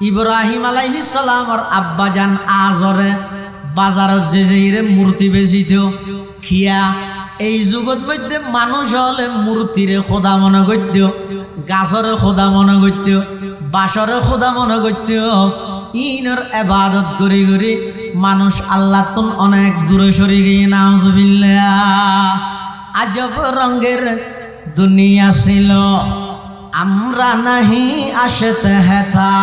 ইব্রাহিম আলাইহিস সালামের আব্বা জান আজরে বাজারত যে মূর্তি বেচিত খিয়া এই যুগত মধ্যে মানুষ হলে মূর্তিরে খোদা মনে করত গাছরে খোদা মনে করত বাসরে খোদা মনে করত ইনর ইবাদত করি করি মানুষ আল্লাহ তুন অনেক দূরে সরে গিয়ে নাউযুবিল্লাহ আজব রঙের দুনিয়া ছিল আমরা নাহি আসতে হেথা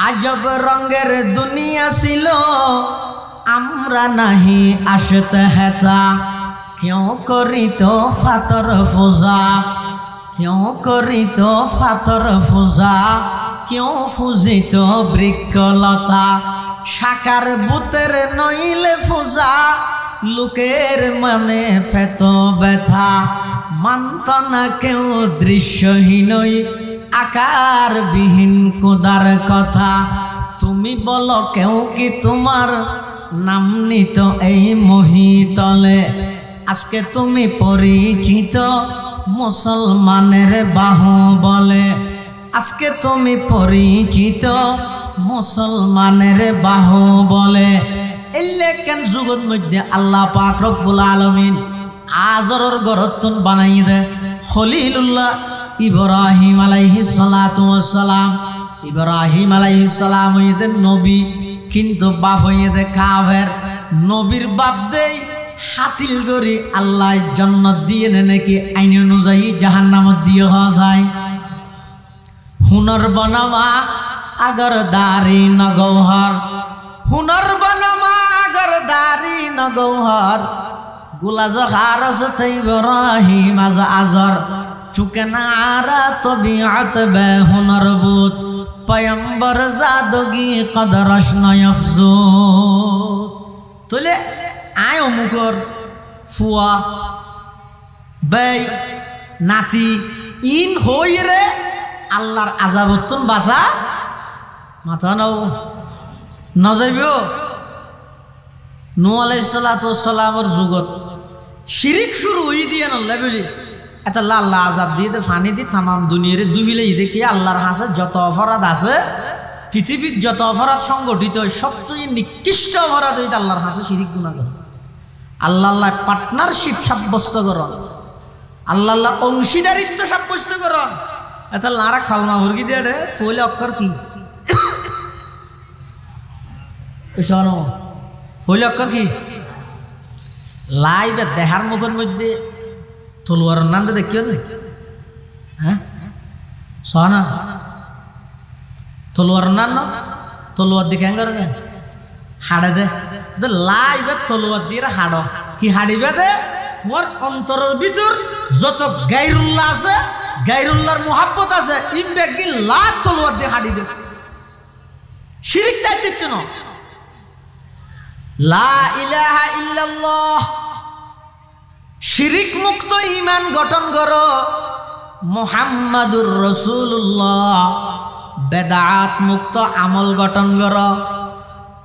আজব রঙের দুনিয়া ছিল আমরা নাহি আসতে হেথা क्यों करी तो फातर फुजा क्यों करी तो फातर फुजा क्यों फुजी तो बृक्षलता शाकार बुतेर नइले फुजा लुकेर मने फेत व्यथा माনত ना केउ दृश्यहीनई आकार विहीन खुदार कथा तुमी बोलो केउ कि तुम्हार নাম নিত এই মহিতলে, আজকে তুমি পরিচিত মুসলমানের বাহুবলে, আজকে তুমি পরিচিত মুসলমানের বাহুবলে। এলেকেন যুগত মধ্যে আল্লাহ পাক রব্বুল আলামিন আজরের গরতুন বানাই দে খলিলুল্লাহ ইব্রাহিম আলাইহিস সালাতু ওয়াস সালাম। ইব্রাহিম আলাইহিস সালাম হইতে নবী, কিন্তু বাপ হইতে কাফের। নবীর বাপ দেই হাতিল গরি আল্লাহ জান্নাত দিয়ে নাকি আইন অনুযায়ী জাহান্নামত দিয়ে হওয়া যায়। হুনর বনামা আগর দারি নগৌহর, হুনর বনামা আগর দারি নগৌহর, গুলাজ খারস ইব্রাহিম আজ আজর, চুকে না আরা তবিআত বে হুনর বুত, পয়ম্বর জাদগি কদরশ নয়ফজুত। তোলে আয় অমুকর ফুয়া বেই নাতি ইন হই রে আল্লাহর আযাবতুন বাসা মাথা নাও নজাইব। নূহ আলাইহিস সালাতু ওয়াস সালামের যুগত শিরিক শুরু হই দিয়ে নল্লা বলি এটা আল্লাহ আযাব দিয়ে ফানি দি তাম দুনিয়ারে দুহিলে দেখি আল্লাহর হাসে যত অপরাধ আছে, পৃথিবীর যত অপরাধ সংগঠিত হয় সবচেয়ে নিকৃষ্ট অপরাধ হইতে আল্লাহর হাসে শিরিক গুনাহ। আল্লাহ আল্লাহ পার্টনারশিপ সাব্যস্ত করন, আল্লাহ আল্লাহ অংশীদারিত্ব সাব্যস্ত করন। এটা লারা কালমা ভর্গি দিয়ে রে ফলে অক্ষর কি ফলে অক্ষর কি লাইবে দেহার মুখের মধ্যে তলোয়ার নাম দেখিও না, হ্যাঁ সহনা তলোয়ার নাম ন তলোয়ার দিকে দে হাড়ে দে লাইবে তলোয়ার দিয়ে হাড় কি হাড়িবে দে মোর অন্তরের ভিতর যত গায়রুল্লাহ আছে, গায়রুল্লাহর মুহাব্বত আছে, ইমবে কি লাখ তলোয়ার দিয়ে হাড়ি দে। শিরিক তাইতে ন লা ইলাহা ইল্লাল্লাহ, শিরিক মুক্ত ঈমান গঠন করো, মুহাম্মাদুর রাসূলুল্লাহ বেদাত মুক্ত আমল গঠন করো।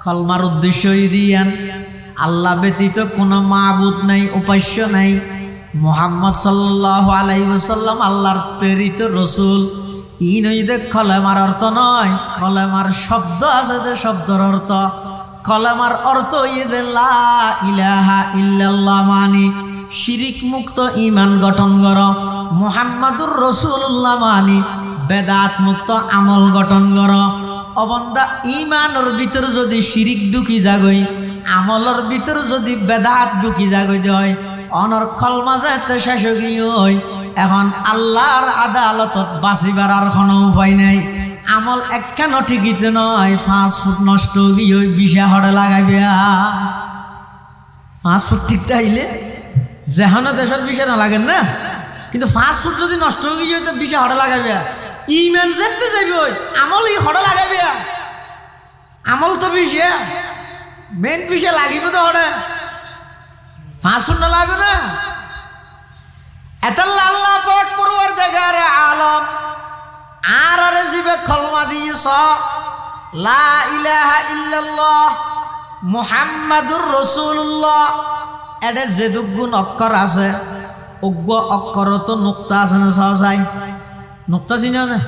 কলমার উদ্দেশ্য দিয়ান আল্লাহ ব্যতীত কোনো মাবুদ নাই, উপাস্য নাই। মুহাম্মদ সাল্লাল্লাহু আলাইহি ওয়াসাল্লাম আল্লাহর প্রেরিত রাসূল। ই নই দে কলেমার অর্থ নয়, কলেমার শব্দ আছে যে শব্দের অর্থ। কলেমার অর্থ ইদে লা ইলাহা ইল্লাল্লাহ মানে শিরিক মুক্ত ঈমান গঠন কর। মুহাম্মাদুর রাসূলুল্লাহ মানে বেদাত মুক্ত আমল গঠন কর। অবন্দা ঈমানের ভিতর যদি শিরিক ঢুকি যাগই, আমলের ভিতর যদি বেদাত ঢুকি যাগই হয়, অনর কলমা যাতে শেষ হই। এখন আল্লাহর আদালতত বাঁচিবার আর কোনো উপায় নাই। আমল একখান ঠিকিতে নয়, 5 ফুট নষ্ট গিয়ে ওই বিষা হড়ে লাগাইবে। 5 ফুট ঠিক তাইলে যেহানো দেশের বিষা না লাগেন না, কিন্তু 5 ফুট যদি নষ্ট গিয়ে তো বিষা হড়ে লাগাইবে। ইমান যেতে যাইবে ওই আমল ই হড়ে লাগাইবে। আমল তো বিষা মেন বিষা লাগিব তো হড়ে, 5 ফুট না লাগবে না। এতাল্লা আল্লাহ পাক পরওয়ারদিগার আলম আর আরে জিবে কলমা দিয়েছ লা ইলাহা ইল্লাল্লাহ মুহাম্মাদুর রাসূলুল্লাহ। এটা যে দুগুণ অক্ষর আছে, অজ্ঞ অক্ষর তো নুক্তা আছে না সহসাই নুক্তা চিনাও না।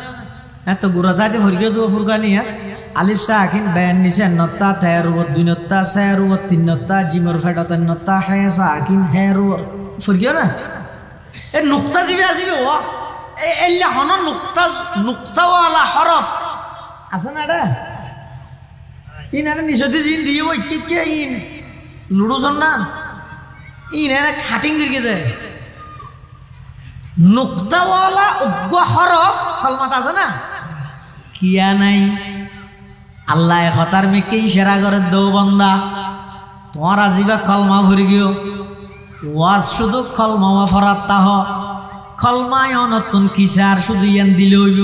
এত গুড়া তাই হরিকে দু ফুরকানি আলিফ সাকিন বেন নিচে নত্তা তেরুবত 2 নত্তা সেরুবত 3 নত্তা জিমর ফেডত নত্তা হে সাকিন হেরু ফুরকিও না। এ নুক্তা জিবে আসিবে ও এল্লা হন নুক্তা নুক্তাওয়ালা হরফ আছে না। এটা ইন এটা নিচতে জিন দিয়ে ওই কে ইন লুডুসন না ইন এটা খাটিং করে দেয়। নুক্তাওয়ালা উগ্র হরফ কলমাত আছে না, কিয়া নাই। আল্লাহ হতার মেকে ইশারা করে দৌ বন্দা তোমার আজিবা কলমা ভরি গিয়েও ওয়াজ শুধু কলমা ফরাত তাহ কলমায় নতুন কিসার শুধু ইয়ান দিলে হইব,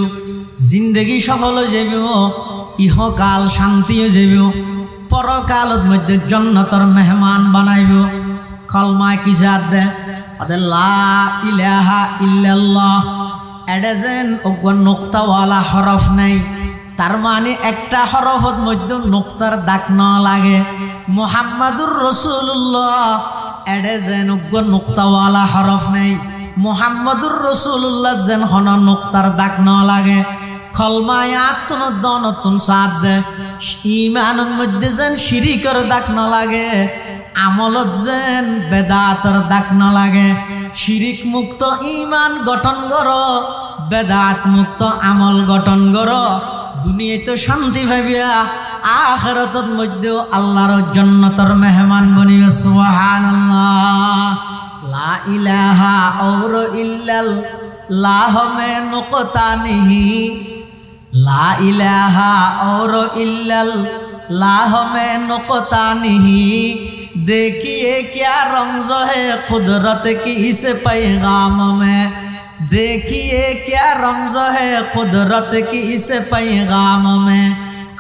জিন্দগি সফল হয়ে যাব, ইহকাল শান্তি হয়ে যাব, পরকালত মধ্যে জান্নাতের মেহমান বানাইব। কলমায় কিসার দে ওদের লা ইলাহা ইল্লাল্লাহ। এটা যেন অজ্ঞ নুক্তাওয়ালা হরফ নাই, তার মানে একটা হরফত মধ্যে নুক্তার দাগ না লাগে। মুহাম্মাদুর রাসূলুল্লাহ এডে যেন নুক্তাওয়ালা হরফ নেই মুহাম্মাদুর রাসূলুল্লাহ যেন হন নুক্তার দাগ না লাগে কলমায়াত নতুন সাদ যে ঈমানের মধ্যে যেন শিরিকের দাগ না লাগে আমলত যেন বেদাতের দাগ না লাগে শিরিক মুক্ত ঈমান গঠন করো বেদাত মুক্ত আমল গঠন করো দুনিয়াতে শান্তি পাবিয়া আখিরাতের মধ্যেও আল্লাহর জান্নাতের মেহমান বনিবে সুবহানাল্লাহ লা ইলাহা और ইল্লাল্লাহ মে নুকতা नहीं ला इलाहा और इल्लल्लाह में नुकता नहीं देखिए क्या रमज़ है कुदरत की इस पैगाम में देखिए क्या रमज़ है कुदरत की इस पैगाम में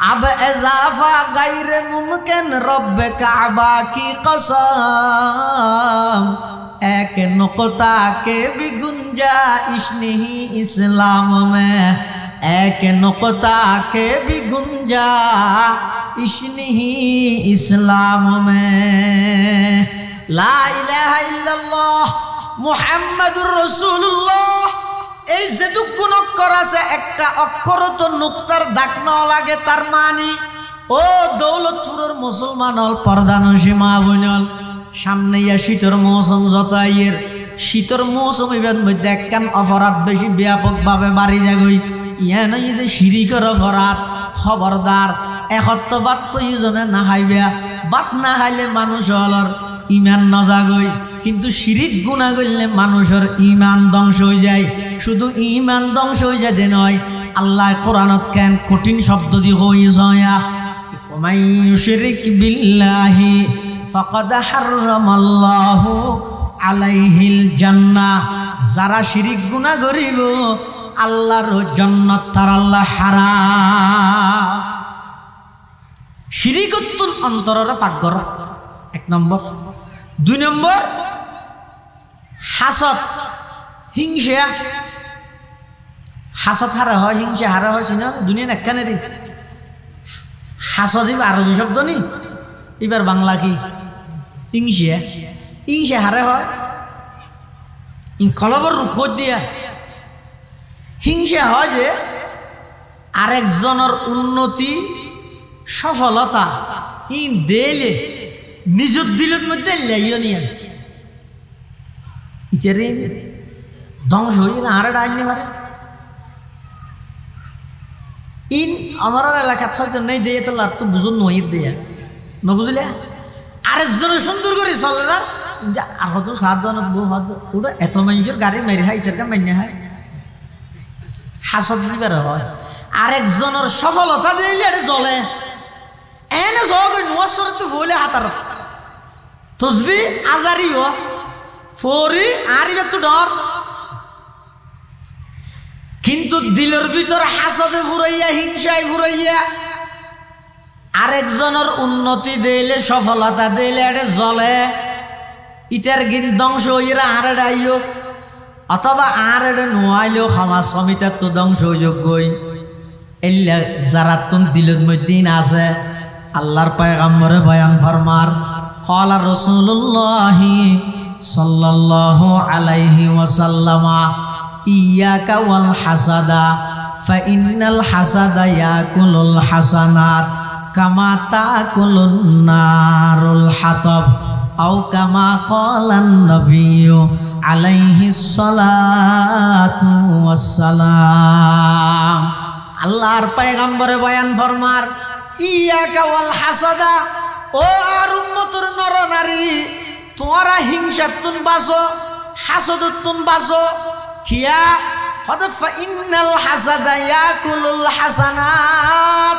अब इजाफा गैर मुमकिन रब काबा की कसम एक नुकता के भी गुंजाइश नहीं इस्लाम में एक नुकता के भी गुंजाइश नहीं इस्लाम में ला इलाहा इल्लल्लाह मुहम्मदुर रसूलुल्लाह এই যেটুকুন অক্ষর আছে একটা অক্ষর তো নুক্তার দাগ না লাগে তার মানে ও দৌলতপুরের মুসলমান হল পর্দানসী মা বোনল সামনে ইয়া শীতের মৌসুম যত আইয়ের শীতের মৌসুম এর মধ্যে একখান অপরাধ বেশি ব্যাপকভাবে বাড়ি যাগই ইয়া না যদি শিরিকের অপরাধ খবরদার একত্ববাদ প্রয়োজনে না খাইবা বাত না খাইলে মানুষ হলর ইমান নজাগই কিন্তু শিরিক গুনাহ করলে মানুষের ইমান ধ্বংস হয়ে যায় শুধু ইমান ধ্বংস হয়ে যায় নয় আল্লাহ কোরআনত কেন কঠিন শব্দ দিয়ে হইয়া ওমাই ইউশরিক বিল্লাহি ফাকাদ হারামাল্লাহু আলাইহিল জান্নাহ যারা শিরিক গুনাহ করিব আল্লাহর জান্নাত তার আল্লাহ হারাম শিরিকতুল অন্তরের পাকঘর এক নম্বর দুই নম্বর হাসদ হিংসা হাসদ হারা হয় হিংসা হারা হয় সিনা দুনিয়া একখানেরই হাসদ এবার আরবি শব্দ নি এবার বাংলা কি হিংসা হিংসা হারে হয় কলবর রুখ দিয়া হিংসা হয় যে আরেকজনের উন্নতি সফলতা ইন দেলে নিজের দিলের মধ্যে লাইও নিয়ে ইতারে ধ্বংস হয়ে না আরে ডাইনি মারে ইন আমার এলাকা হয়তো নেই দিয়ে তো লাভ তো বুঝুন নই দেয়া ন বুঝলে আরেকজনের সুন্দর করে চলে না আর হয়তো সাত দনত বউ হাত ওটা এত মানুষের গাড়ি মেরে হয় ইতারকে মান্য হয় হাসদ জিবার হয় আরেকজনের সফলতা দিলে এটা জ্বলে এনে জগ নোয়ার তো ভুলে হাতার তসবি আজারিও ফরি আরিবে তো ডর কিন্তু দিলের ভিতর হাসদে ফুরাইয়া হিংসায় ফুরাইয়া আরেকজনের উন্নতি দিলে সফলতা দিলে এটা জ্বলে ইটার গিন ধ্বংস হইরা আরে ডাইও অথবা আর এটা নোয়াইলেও সমাজ সমিতার তো ধ্বংস যোগ্যই এল্লা যারা তুম দিলের মধ্যে আছে আল্লাহর পয়গম্বরে বয়ান ফরমার قال رسول الله صلى الله عليه وسلم إياك والحسد فإن الحسد يأكل الحسنات كما تأكل النار الحطب أو كما قال النبي عليه الصلاة والسلام আল্লাহর পয়গম্বরে বয়ান ফরমার ইয়াকা ওয়াল হাসাদা ও আর উম্মতের নর নারী তোমরা হিংসাতুন বাসো হাসাদতুন বাসো কিয়া ফাদফা ইন্নাল হাসাদা ইয়াকুলুল হাসানাত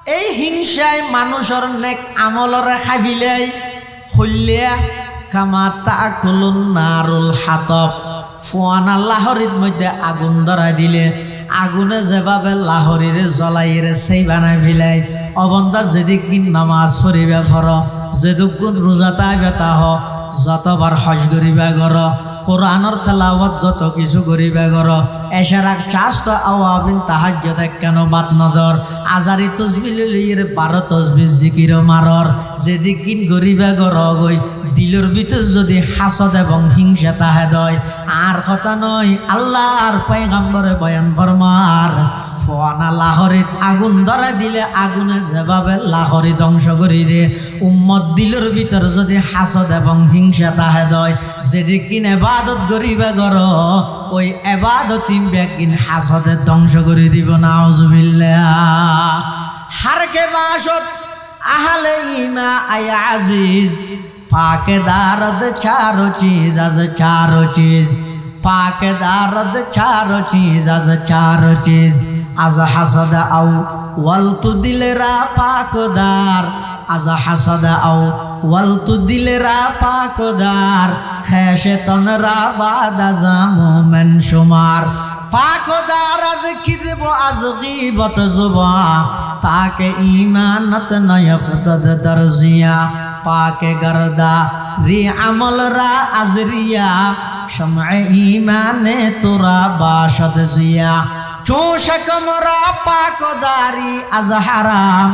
এই হিংসায় মানুষের নেক আমলরে খাইলাই হইলিয়া কামা তাকুলুন নারুল হাতব ফুয়ানা লাহরির মধ্যে আগুন ধরাই দিলে আগুনে যেভাবে লাহরিরে জ্বলাইরে সেই বানাই ফেলাই অবন্ধা যেদিন নামাজ পড়িবা ফর যেদুকুন রোজা তাইবা তাহ যতবার হজ করিবা গর কোরআনের তেলাওয়াত যত কিছু করিবে গর এশারাক চাস্ত আওয়াবিন তাহাজ্জুদ কেন বাদ নদর আজারি তসবিহ লইয়ের 12 তসবিহ জিকির মারর যেদিকিন করিবে গর গই দিলের ভিতর যদি হাসদ এবং হিংসা তাহে দয় আর কথা নয় আল্লাহর পয়গম্বরে বয়ান ফরমার ফোয়ানা লাহরিত আগুন ধরে দিলে আগুনে যেভাবে লাহরি ধ্বংস করে দিয়ে উম্মত দিলের ভিতর যদি হাসদ এবং হিংসা তাহে দয় যেদিকিন এবাদত করিবে গর ওই এবাদতিন বেকিন হাসদে ধ্বংস করে দিব নাউজুবিল্লাহ হারকে বাসত আহলে ইমা আয় আজিজ পাকে দারদ চারো চিজ আজ চারো চিজ পাকে দারদ চারো চিজ আজ চারো চিজ আজ হাসদ আও ওয়ালতু দিলেরা পাকদার আজ হাসদ আও ওয়ালতু দিলেরা পাকদার খেশেতনরা বাদা জামুমেন শুমার পাকদার আজ কি দেব আজ গীবত জুবা তাকে ঈমানত নয়ফদদ দরজিয়া পাকে গরদা রি আমল রা আজরিয়া শমঈ ঈমানে তোরা বাশদ জিয়া চোশক মরা পাকদারি আজ হারাম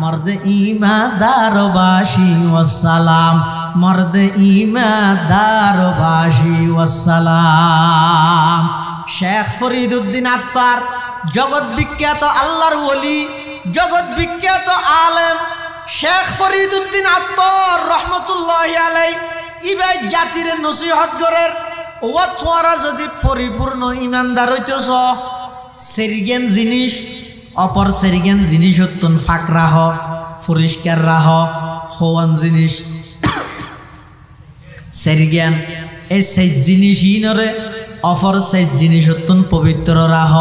মর্দ ঈমানদার বাশি ওয়াসসালাম মর্দ ঈমানদার বাশি ওয়াসসালাম শেখ ফরিদউদ্দিন আত্তার জগৎ বিখ্যাত আল্লাহর ওলি জগৎ বিখ্যাত আলেম শেখ ফরিদউদ্দিন আত্তার রহমতুল্লাহি আলাইহি ইবাই জাতির নসিহত করের ও তোরা যদি পরিপূর্ণ ঈমানদার হইতেছ সেরিগেন জিনিস অপর সেরিগেন জিনিস হতন ফাঁক রাহ পরিষ্কার রাহ হওয়ান জিনিস সেরিগেন এই সেই জিনিসই নরে অপর সেই জিনিস হতন পবিত্র রাহ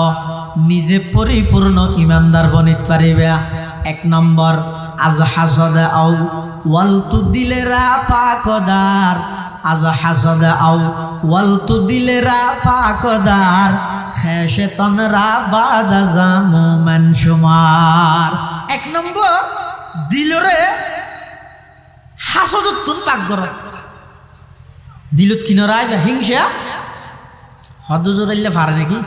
নিজে পরিপূর্ণ ঈমানদার বনিত পারিবে এক নম্বর আজ হাসদ আও ওয়ালতু দিলেরা পাকদার আজ হাসদ আও ওয়ালতু দিলেরা পাকদার খেশেতনরা বাদা জামুমেন শুমার এক নম্বর দিলরে হাসদ তুন পাক গর দিলত কিনরাই বা হিংসা হদ জোরাইলে পারে নাকি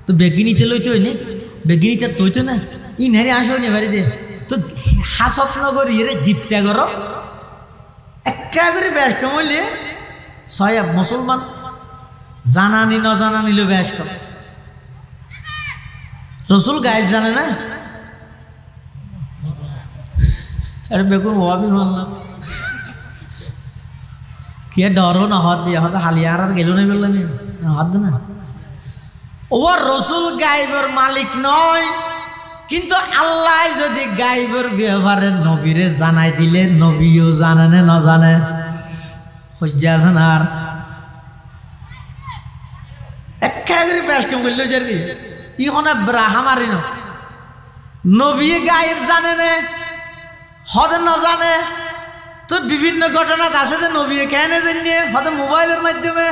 তো বেগিনিতে লইতে হইনি বেগিনিতে তৈতো না ইনহারি আসো নি বাড়ি দে তো হাসত নগর ইরে গিপ্তা কর একা করে বেশ কমলে ছয় মুসলমান জানানি ন জানানিল বেশ কম রসুল গায়েব জানে না আরে বেগুন ওয়াবি মানলাম কি ডরো না হদ দিয়ে হয়তো হালিয়ার আর গেল না বললেন হদ না ও রসুল গায়েবের মালিক নয় কিন্তু আল্লাহ যদি গায়েবের ব্যাপারে নবীরে জানাই দিলে নবীও জানে না না জানে হজ্জা আছেন আর একা করে বেশ কম করল যাবি ইহনে ব্রাহা মারি নবী গায়েব জানে না হদে না জানে তো বিভিন্ন ঘটনা আছে যে নবী কেন জানিয়ে হয়তো মোবাইলের মাধ্যমে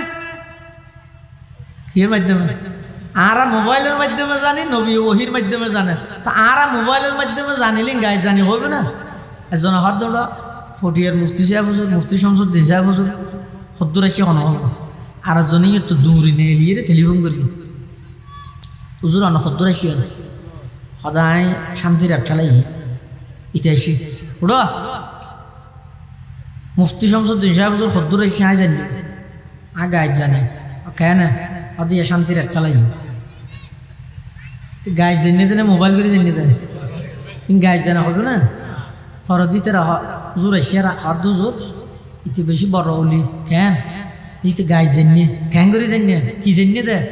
কি মাধ্যমে আরা মোবাইলের মাধ্যমে জানি নবী ওহির মাধ্যমে জানে তা আরা মোবাইলের মাধ্যমে জানিলে গায়েব জানি হবে না একজন হদ দৌড়া ফটিয়ার মুফতি সাহেব হুজুর মুফতি শামসুদ্দিন সাহেব হুজুর হদ্দুর আসছে হন আর একজনই একটু দূরি নিয়ে এলিয়ে টেলিফোন করলি হুজুর অন হদ্দুর আসছি সদায় শান্তির এক ঠালাই ইতিহাসি উড়ো মুফতি শামসুদ্দিন সাহেব হুজুর হদ্দুর আসছে আয় জানি গায়েব জানে কেন হদিয়া শান্তির এক ঠালাই গায়েব জানিয়ে দেয় মোবাইল করে জানিয়ে দেয় গায়েব জানা হবে না ফরদিতে হুজুর এসিয়ার হাত হুজুর ইতি বেশি বড় হলি কেন ইতি গায়েব জানিয়ে ক্যাং করে জানিয়ে কি জানিয়ে দেয়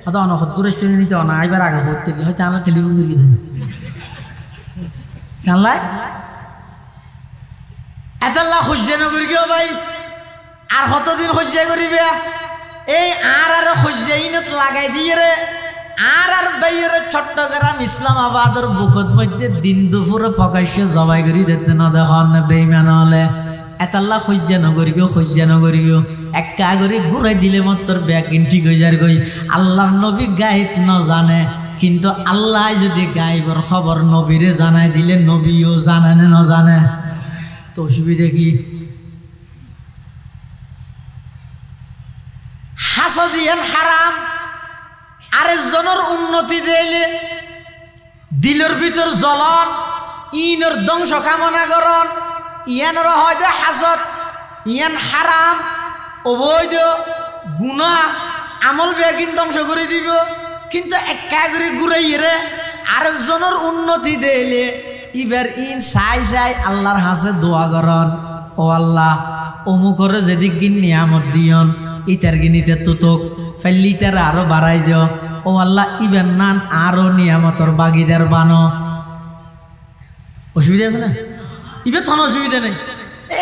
হয়তো অনহদ্দুর এসে নিতে অনা আইবার আগে হতে হয়তো আমরা টেলিফোন করিয়ে দেয় কানলাই এতাল্লা হজ্জা নগরী গিয়ে ভাই আর কতদিন হজ্জা করিবে এই আর হজ্জাইনত লাগাই দিয়ে রে আর বাইরে চট্টগ্রাম ইসলামাবাদের বুকত মধ্যে দিন দুপুরে প্রকাশ্য জবাই করি দিতে না দেখুন বেইমান হলে এতাল্লা হজ্জা নগরী একা করে ঘুরাই দিলে মতর ব্যাকিন ঠিক হয়ে যায় গই আল্লাহর নবী গায়েব ন জানে কিন্তু আল্লাহ যদি গায়েবের খবর নবীরে জানাই দিলে নবীও জানে না জানে তো অসুবিধা কি হাসদ ইয়ান হারাম আরেকজনের উন্নতি দিলে দিলের ভিতর জ্বলন ইনর ধ্বংস কামনা করন ইয়ানের হয়তো হাসদ ইয়ান হারাম অবৈধ গুনাহ আমল বেগিন ধ্বংস করে দিব কিন্তু একা করে ঘুরাইয়ে আরেকজনের উন্নতি দিলে এবার ইন চাই চাই আল্লাহর হাসে দোয়া করন ও আল্লাহ অমুকরে যেদিক গিন নিয়ামত দিয়ন ইতার গিনিতে তুতক ফেললি ইতার আরো বাড়াই দিও ও আল্লাহ ইবেন নান আরো নিয়ামতর বাগিদার বানো অসুবিধা আছে না ইবে থন অসুবিধা নেই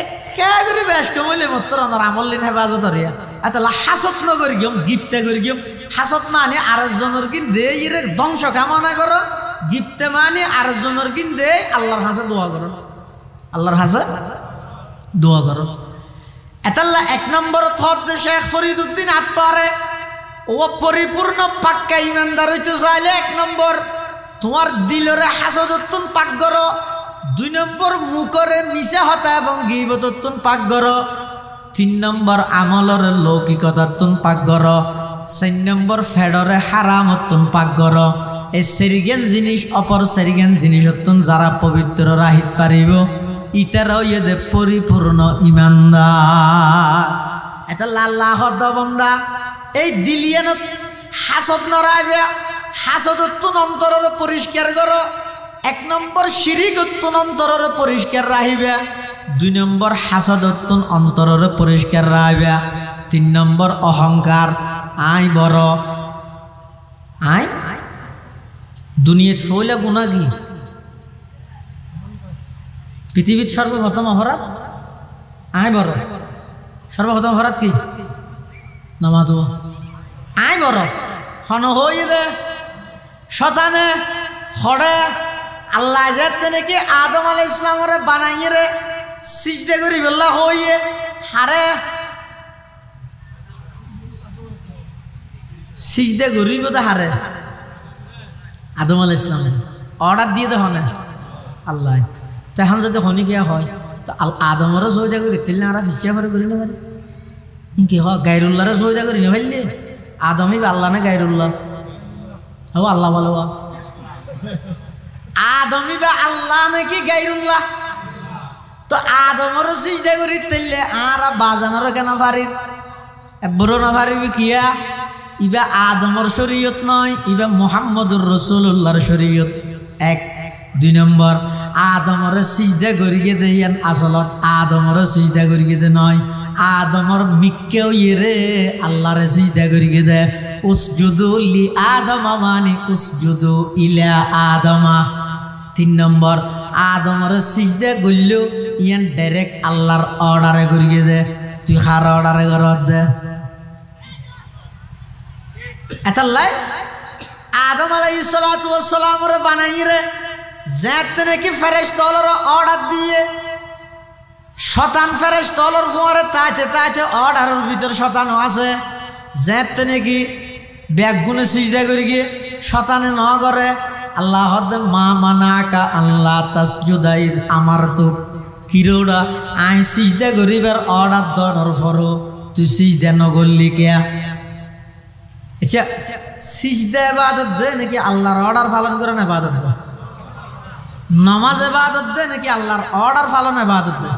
একা করে বেশ কমলে মত আমল লিন হেফাজত হরিয়া আচ্ছা হাসত নগর গিয়ম গিফতে করি গিয়ম হাসত মানে আরেকজনের কিন দে ইরে ধ্বংস কামনা করো গিফতে মানে আরেকজনের কিন দে আল্লাহর হাসে দোয়া করো আল্লাহর হাসে দোয়া করো এতাল্লা এক নম্বর থত শেখ ফরিদউদ্দিন আত্মারে ও পরিপূর্ণ পাক্কা ইমানদার হইতে চাইলে এক নম্বর তোমার দিলরে হাসদত্তুন পাক করো দুই নম্বর মুখরে মিশা হতা এবং গীবতত্তুন পাক করো তিন নম্বর আমলর লৌকিকতাত্তুন পাক করো চার নম্বর ফেডরে হারামত্তুন পাক করো এই সেরিগেন জিনিস অপর সেরিগেন জিনিসত্তুন যারা পবিত্র রাহিত পারিব ইতারাও ইয়ে পরিপূর্ণ ইমানদার এটা লাল্লাহ বন্দা এই দিলিয়ানত হাসদ নরাইবে হাসদত্তুন অন্তরের পরিষ্কার করো এক নম্বর শিরিকত্তুন অন্তরের পরিষ্কার রাহিবে দুই নম্বর হাসদত্তুন অন্তরের পরিষ্কার রাহিবে তিন নম্বর অহংকার আই বড় আই দুনিয়াত ফইলা গুনাহ কি পৃথিবীর সর্বপ্রথম অপরাধ আয় বড় সর্বপ্রথম অপরাধ কি নামাজ আয় বড় হন হই দে শতানে হড়ে আল্লাহ যেতে নাকি আদম আলাইহিস সালামরে বানাইয়ে রে সিজদা করি বললা হইয়ে হারে সিজদা করি বদে হারে আদম আলাইহিস সালাম অর্ডার দিয়ে দে হনে আল্লাহ তখন যদি হনি গিয়া হয় তো আদমরও সৌজা করি তিল না ফিসা করে করি না পারি কি হ গাইরুল্লাহরে সৌজা করি না ভাইলে আদমই বা আল্লাহ না গাইরুল্লাহ ও আল্লাহ বলো আদমই বা আল্লাহ নাকি গাইরুল্লাহ তো আদমরও সিজদা করি তিললে আর বাজানোরও কেন পারি বড় না পারিবি কিয়া ইবা আদমর শরীয়ত নয় ইবা মুহাম্মদুর রাসূলুল্লাহর শরীয়ত এক দুই নম্বর আদমরে সিজদা করিয়ে দেন আসলত আদমরে সিজদা করিয়ে দে নয় আদমর মিক্কেও ইরে আল্লাহরে সিজদা করিয়ে দে উসজুদু লি আদমা মানে উসজুদু ইলা আদমা তিন নম্বর আদমরে সিজদা করলেও ইয়ান ডাইরেক্ট আল্লাহর অর্ডারে করিয়ে দে তুই হার অর্ডারে কর দে এতাল্লাই আদম আলাইহিস সালাতু ওয়াস সালামরে বানাই রে যেতে নাকি ফেরেশতার অর্ডার দিয়ে শতান ফেরেশতার ফুয়ারে তাইতে তাইতে অর্ডারের ভিতর শতানও আছে যেতে নাকি ব্যাগুনে সিজদা করি গিয়ে শতানে ন করে আল্লাহ মা মানাকা আল্লাহ তাসজুদাই আমার তো কিরোড়া আই সিজদা করিবার অর্ডার দর ফরো তুই সিজদা নগরলি কেয়া আচ্ছা সিজদা ইবাদত দে নাকি আল্লাহর অর্ডার পালন করে না ইবাদত দে নামাজ ইবাদত দে নাকি আল্লাহর অর্ডার পালন ইবাদত দে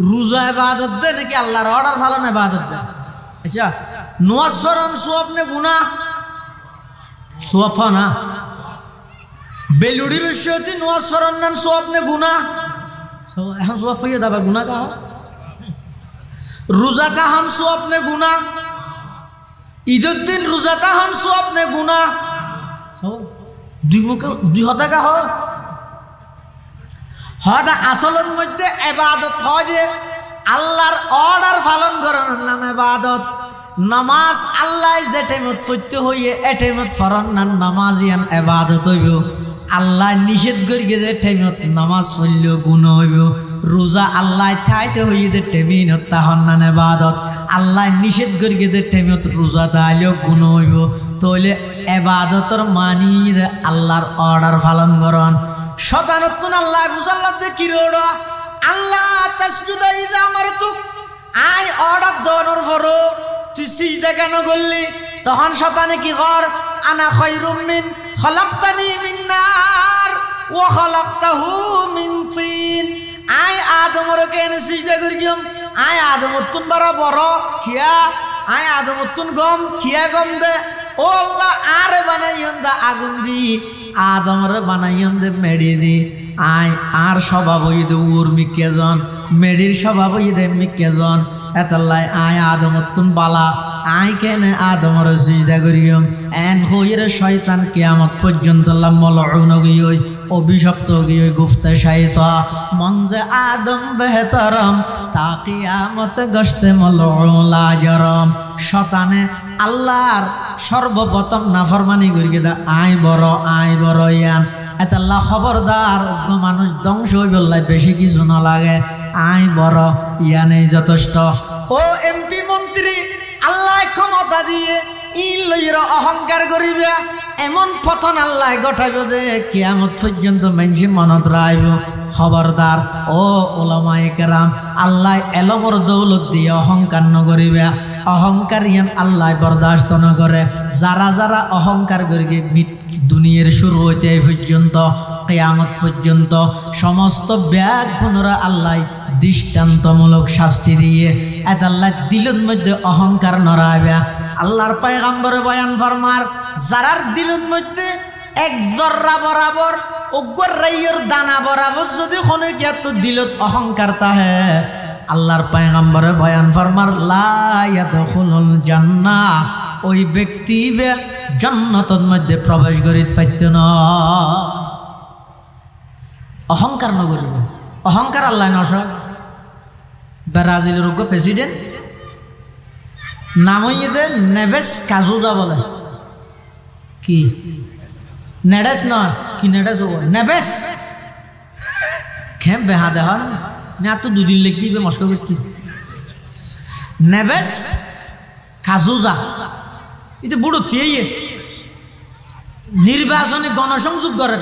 রোজা ইবাদত দে নাকি আল্লাহর অর্ডার পালন ইবাদত দে আচ্ছা নোয়াসরন সওয়াব নে গুনাহ সওয়াব না বেলুড়ি বিশ্বতি নোয়াসরন নাম সওয়াব নে গুনাহ এখন সওয়াব পাইয়ে দাবার গুনাহ কা রোজা কা हम সওয়াব নে গুনাহ ঈদের দিন রোজা কা हम সওয়াব নে গুনাহ দুই হতা কা হয় হয়তো আসলের মধ্যে ইবাদত হয় যে আল্লাহর অর্ডার পালন করার নাম ইবাদত নামাজ আল্লাহ যে টাইমত পড়তে হইয়ে এ টাইমত ফরন না নামাজিয়ান ইবাদত হইব আল্লাহ নিষেধ করি যে টাইমত নামাজ পড়লেও গুনাহ হইব রোজা আল্লাহ থাইতে হইয়ে যে টাইমিনত তাহন না ইবাদত আল্লাহ নিষেধ করি যে টাইমত রোজা তাইলেও গুনাহ হইব তাহলে ইবাদতর মানি আল্লাহর অর্ডার পালন করন শতানতুন আল্লাহ বুঝাল্লাতে কি রোড়া আল্লাহ তাসজুদা ইযা আমারতুক আই অর্ডার দনর ফরো তুই সিজদা কেন করলি? তখন শয়তানে কি কর, আনা খায়রুম মিন খলাকতানি মিন নার ওয়া খলাকতাহু মিন তিন। আয় আদমরে কেন সিজদা করিম? আয় আদমর তুন বড় বড় কিয়া, আয় আদমর তুন গম কিয়া গম দে। ও আল্লাহ আরে বানাইয়ন দা আগুন দি, আদমরে বানাইয়ন দে মেডি দি। আয় আর স্বভাব হইদে উর্মি কেজন, মেডির স্বভাব হইদে মিকেজন। এতাল্লাই আয় আদমতুন বালা, আয় কেনে আদমর সিজদা করিয়ম। এন হইরে শয়তান কিয়ামত পর্যন্ত মলউন গিয়ই, অভিশপ্ত গিয়ই, গুফতে শাইতা মনজে আদম বেহতরম, তা কিয়ামত গশতে মলউন লাজরম। শতানে আল্লাহর সর্বপ্রথম নাফরমানি করি গেদা আয় বড় ইয়ান। এতাল্লাহ খবরদার মানুষ ধ্বংস হয়ে বললাই বেশি কিছু না লাগে, আয় বড় ইয়ানেই যথেষ্ট। ও এমপি মন্ত্রী আল্লাহ ক্ষমতা দিয়ে ইন লইরা অহংকার করিবে, এমন পতন আল্লাহ গঠাইব যে কিয়ামত পর্যন্ত মানুষ মনত রাখব। খবরদার ও ওলামায়ে কেরাম, আল্লাহ এলমর দৌলত দিয়ে অহংকার নকরিবে। অহংকার ইয়ান আল্লাহ বরদাস্ত ন করে। যারা যারা অহংকার করি দুনিয়ার শুরু হইতে পর্যন্ত কিয়ামত পর্যন্ত সমস্ত ব্যাগ গুণরা আল্লাহ দৃষ্টান্তমূলক শাস্তি দিয়ে এত আল্লাহ দিলের মধ্যে অহংকার নড়াইবে। আল্লাহর পয়গম্বরে বয়ান ফরমার, যারার দিলের মধ্যে এক জর্রা বরাবর উগ্র রাইয়ের দানা বরাবর যদি কোনো জ্ঞাত দিলত অহংকার তাহে, আল্লাহর পয়গম্বরে বয়ান ফরমার লা ইয়াদখুলুল জান্নাহ, ওই ব্যক্তি জান্নাতের মধ্যে প্রবেশ করিতে পাইত না। অহংকার নগরিব, অহংকার আল্লাহ নস। ব্রাজিলের প্রেসিডেন্ট নাম হইতে নেভেস কাজুজা বলে, কি নেডেস নয় কি নেডেস নেভেস খেম বেহা দেহন না তো দুদিন লেগে মস্কো করতে। নেভেস কাজুজা এটা বুড়ো তিয়ে নির্বাচনী গণসংযোগ করেন,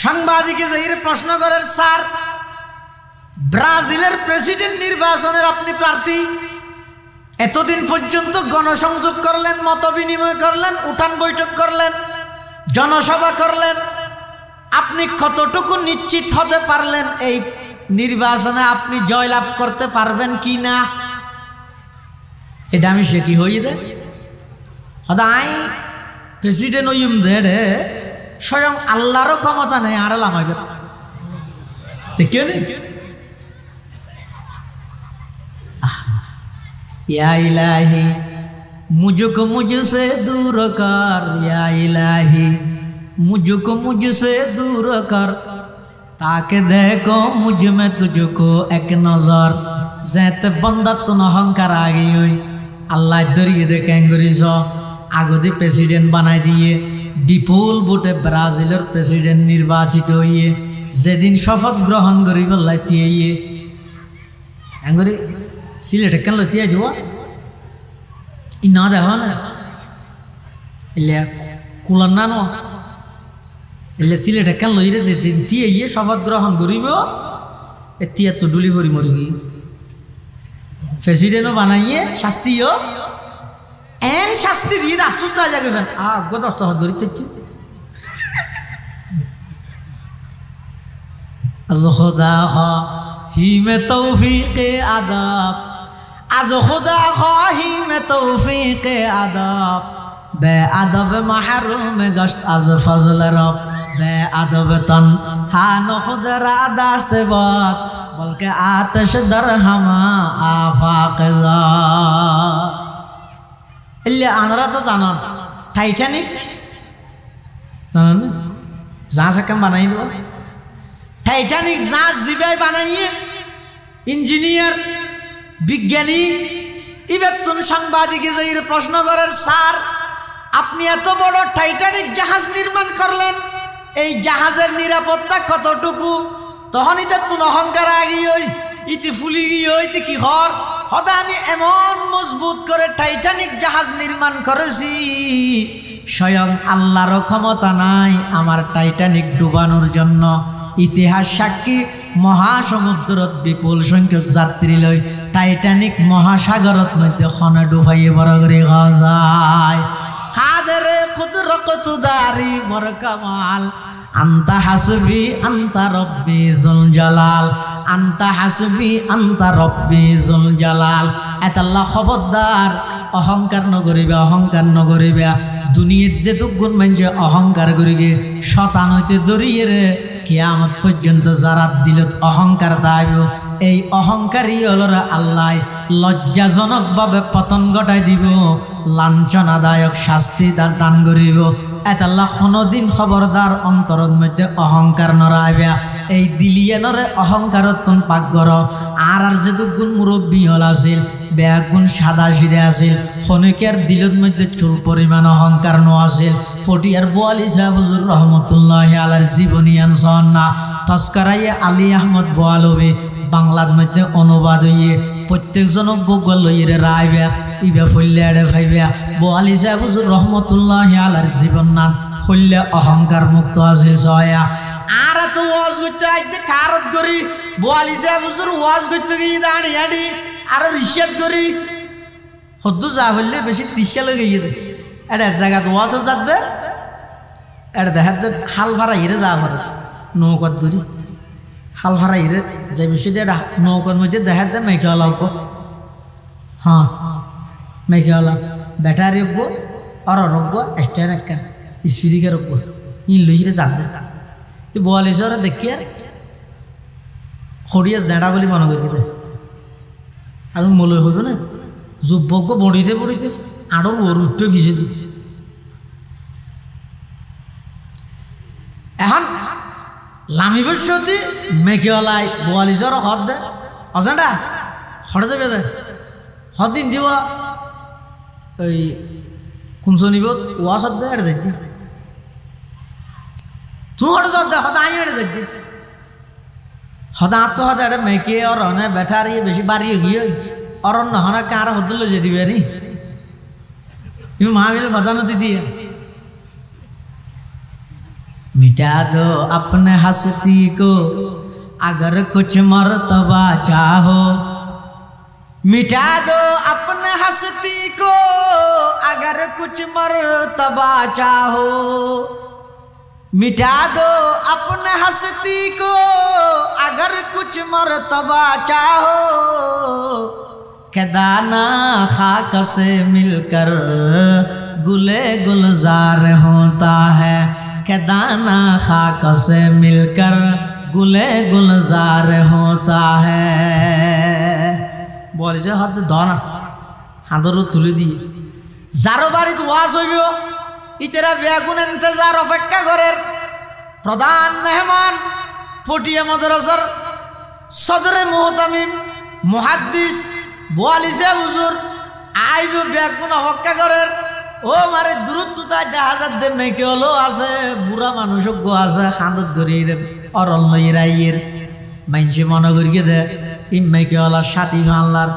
সাংবাদিকে যে প্রশ্ন করেন, স্যার ব্রাজিলের প্রেসিডেন্ট নির্বাচনের আপনি প্রার্থী, এতদিন পর্যন্ত গণসংযোগ করলেন, মত বিনিময় করলেন, উঠান বৈঠক করলেন, জনসভা করলেন, আপনি কতটুকু নিশ্চিত হতে পারলেন এই নির্বাচনে আপনি জয়লাভ করতে পারবেন কি না? এটা আমি সে কি হই দে সদাই প্রেসিডেন্ট হইম দে রে, স্বয়ং আল্লাহরও ক্ষমতা নেই আর লামাইবে কেউ নেই। या इलाही मुझको मुझसे दूर कर, या इलाही मुझको मुझसे दूर कर, ताकि देखो मुझ में तुझको एक नजर। जेते बंदा तुन अहंकार आ गई हुई अल्लाह दरिए देखें गुरीज आगोदी प्रेसिडेंट बनाई दिए, विपुल भोटे ब्राजिलर प्रेसिडेंट निर्वाचित हुई, जेदिन शपथ ग्रहण करी बल्लाइए एंगरी সিলেট কেন লতিয়া দিব ই না দেখো না এলে কুলার না এলে সিলেট কেন লই রে দিন দিয়ে ইয়ে শপথ গ্রহণ করিব এতিয়া তো ডুলি ভরি মরি প্রেসিডেন্টও বানাইয়ে শাস্তিও এন শাস্তি দিয়ে আফসোস তা যাবে আগ 10 টাকা ধরি তেছি আজ খোদা ही में तौफीक अदब, आज खुदा ख्वाही में तौफीक अदब, बे अदब महरूम गश्त आज फजल रब, बे अदब तन हान खुद रादाश्त बात, बल्कि आतश दर हमा आफाक जा। इल्ले आनरा तो जाना टाइटैनिक जाना ना जहाँ से कम बनाई दो टाइटैनिक জাহাজ জিবাই বানাইয়ে ইঞ্জিনিয়ার বিজ্ঞানী ইবেতুন সাংবাদিকে যে প্রশ্ন করেন, স্যার আপনি এত বড় টাইটানিক জাহাজ নির্মাণ করলেন, এই জাহাজের নিরাপত্তা কতটুকু? তখনই তো অহংকার আগি ওই ইতি ফুলি গিয়ে ইতি কি হর হদা আমি এমন মজবুত করে টাইটানিক জাহাজ নির্মাণ করেছি, স্বয়ং আল্লাহর ক্ষমতা নাই আমার টাইটানিক ডুবানোর জন্য। ইতিহাস সাক্ষী মহাসমুদ্রত বিপুল সংখ্যক যাত্রী লই টাইটানিক মহাসাগরত মধ্যে খনে ডুবাইয়ে বড় করে খাওয়া যায় কাদেরে কুদরত দারি বড় কামাল আন্তা হাসবি আন্তা রব্বি জুল জালাল আন্তা হাসবি আন্তা রব্বি জুল জালাল এতাল্লাহ খবরদার অহংকার নগরিবে দুনিয়ার যে দুগুণ মানছে অহংকার করিবে শতান হইতে দরিয়ে রে কিয়ামত পর্যন্ত যারা দিলত অহংকার দাইব এই অহংকারী হলরা আল্লাহ লজ্জাজনকভাবে পতন ঘটাই দিব লাঞ্ছনাদায়ক শাস্তি দান করিব এতাল্লাহ কোনোদিন খবরদার অন্তরের মধ্যে অহংকার নরাইবা এই দিলিয়ানরে অহংকারতন পাক কর আর যেহেতু গুণ মুরব্বী হল আছিল বেয়া গুণ সাদা সিধে আছিল খনিকের দিলের মধ্যে চুল পরিমাণ অহংকার ন আছিল ফটিয়ার বোয়ালি সাহেব হুজুর রহমতুল্লাহ আলার জীবনীয়ান সন্না তস্করাইয়ে আলী আহমদ বোয়ালবি বাংলার মধ্যে অনুবাদ হইয়ে প্রত্যেকজনক গুগল লইরে রাইবা ইবা ফল্লে এড়ে ফাইবা বোয়ালি সাহেব হুজুর রহমতুল্লাহ আলার জীবন নাম হইলে অহংকার মুক্ত আছিল সয়া আর তো ওয়াজ করতে আইতে কারত করি বোয়ালি সাহেব হুজুর ওয়াজ করতে গিয়ে দাঁড়ি হাঁড়ি আর রিশ্বাত করি হদ্দু যা হইলে বেশি রিশ্বা লগে গিয়ে এটা জায়গা ওয়াজ যাতে এটা দেখা হাল ভাড়া হিরে যা পারে নৌকত করি হাল ভাড়া হিরে যে বেশি এটা নৌকর মধ্যে দেখা দেয় মেঘেওয়ালা হোক হ্যাঁ মেঘেওয়ালা ব্যাটারি হোক আর রোগ স্ট্যান্ড একটা স্পিডিকে রোগ ইন লইরে যাতে তো বোয়ালিশরে দেখি আর খড়িয়া জেঁড়া বলে মনে করি দে আর মলে হইব না যুবক বড়িতে আরো ওর উঠতে ভিজে দি এখন লামি বসতি মেঘেওয়ালাই বোয়ালিশর হদ দে অজানটা হরে যাবে দে হদ দিন দিব ওই কুমসো নিব ওয়াশ দে এটা যাই দি তুই হটে যাতে হদা আই হেঁটে যাই হদা আত্ম হদা এটা মেকে আর হনে ব্যাটারি বেশি বাড়িয়ে গিয়ে অরণ্য হনে কার হদলে যে দিবে নি তুমি মাহবিল ফদানতি দিয়ে मिटा दो अपने हस्ती को अगर कुछ मर्तबा चाहो मिटा दो अपने हस्ती को अगर कुछ मर्तबा चाहो मिटा दो अपने हस्ती को अगर कुछ मर्तबा चाहो के दाना खाक से मिलकर गुले गुलजार होता है के दाना खाक से मिलकर गुले गुलजार होता है बोले जे हाथ दाना हाथरू तुले दिए जारो बारी तो वाज होइयो इतेरा बेगुन इंतजार अपेक्षा करेर प्रधान मेहमान फटिया मदरसार सदरे मुहतामिम मुहाद्दिस बोयाली साहेब हुजूर आइबो बेगुन अपेक्षा करेर ও মারে দূরত্বতা দেখা যাচ্ছে মেকে হলো আছে বুড়া মানুষক গো আছে খান্দত গরির অরল নইরাইয়ের মাইনসে মনে করিয়ে দে ই মেকে হলা সাথী ফানলার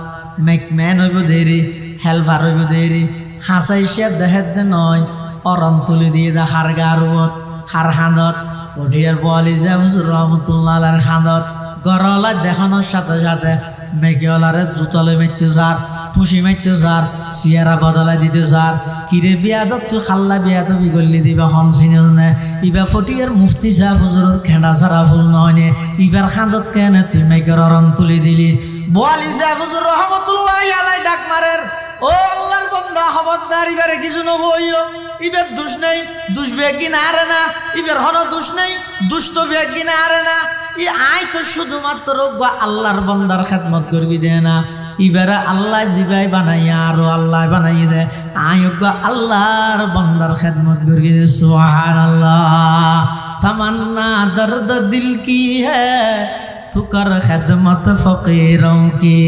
মেক ম্যান হইব দেরি হেলফার হইব দেরি হাসাইসে দেহের দে নয় অরন তুলি দিয়ে দে হার গারুত হার খান্দত ফটিয়ার বোয়ালি সাহেব হুজুর রহমতুল্লাহ আলার খান্দত গরলা দেখানোর সাথে সাথে মেকে হলারে জুতলে মেতে যার খুশি মাইতে যার সিয়ারা বদলা দিতে যার কিরে বিয়াদব তুই খাল্লা বিয়াদবি গল্লি দিবা হন চিনিস নে ইবা ফটিয়ার মুফতি সাহেব হুজুরের খেঁড়া সারা ফুল নয় নে ইবার খান্দত কেন তুই মেকের অরণ তুলি দিলি বোয়ালি সাহেব হুজুর রহমতুল্লাহ আলাই ডাক মারের ও আল্লাহর বান্দা খবরদার ইবারে কিছু নকইও ইবার দোষ নাই দোষ বেগি না আরে না ইবার হন দোষ নাই দোষ তো বেগি না আরে না ই আই তো শুধুমাত্র আল্লাহর বান্দার খেদমত করবি দে না ইবারা আল্লাহ জিবাই বানাইয়া আরো আল্লাহ বানাই দে আয়োগ্য আল্লাহর বান্দার খেদমত করি দে সুবহানাল্লাহ तमन्ना दर्द दिल की है तू कर खिदमत फकीरों की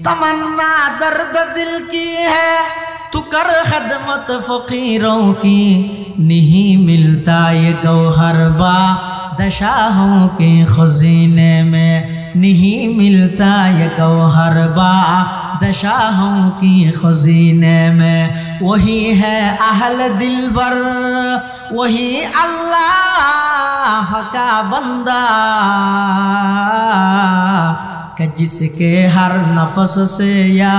तमन्ना दर्द दिल की है तू कर खिदमत फकीरों की नहीं मिलता ये गौहर बा दशाहों के खजीने में नहीं मिलता ये गौहर बा दशाहों की खजीने में वही है अहल दिलबर वही अल्लाह का बंदा कि जिसके हर नफस से या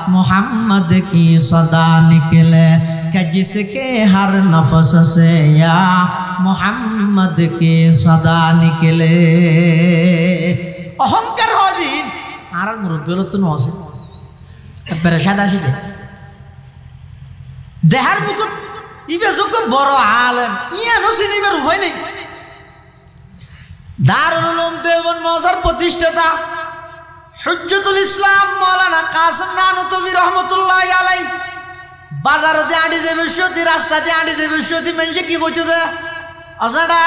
मोहम्मद की सदा निकले, कि जिसके हर नफस से या मोहम्मद की सदा निकले। অহংকার হদিন আর মুরব্বী তো নছে একবারে সাদা সিধে দেহার মুকুট ইবে যোগ্য বড় আলেম ইয়ানো চিনিবার উপায় নেই। দারুল উলুম দেওবন্দ মওজার প্রতিষ্ঠাতা হুজ্জতুল ইসলাম মাওলানা কাসেম নানতবী রহমাতুল্লাহি আলাইহি বাজারতে আঁটি যে বসতি রাস্তাতে আঁটি যে বসতি মানুষে কি কইতো দে অজাডা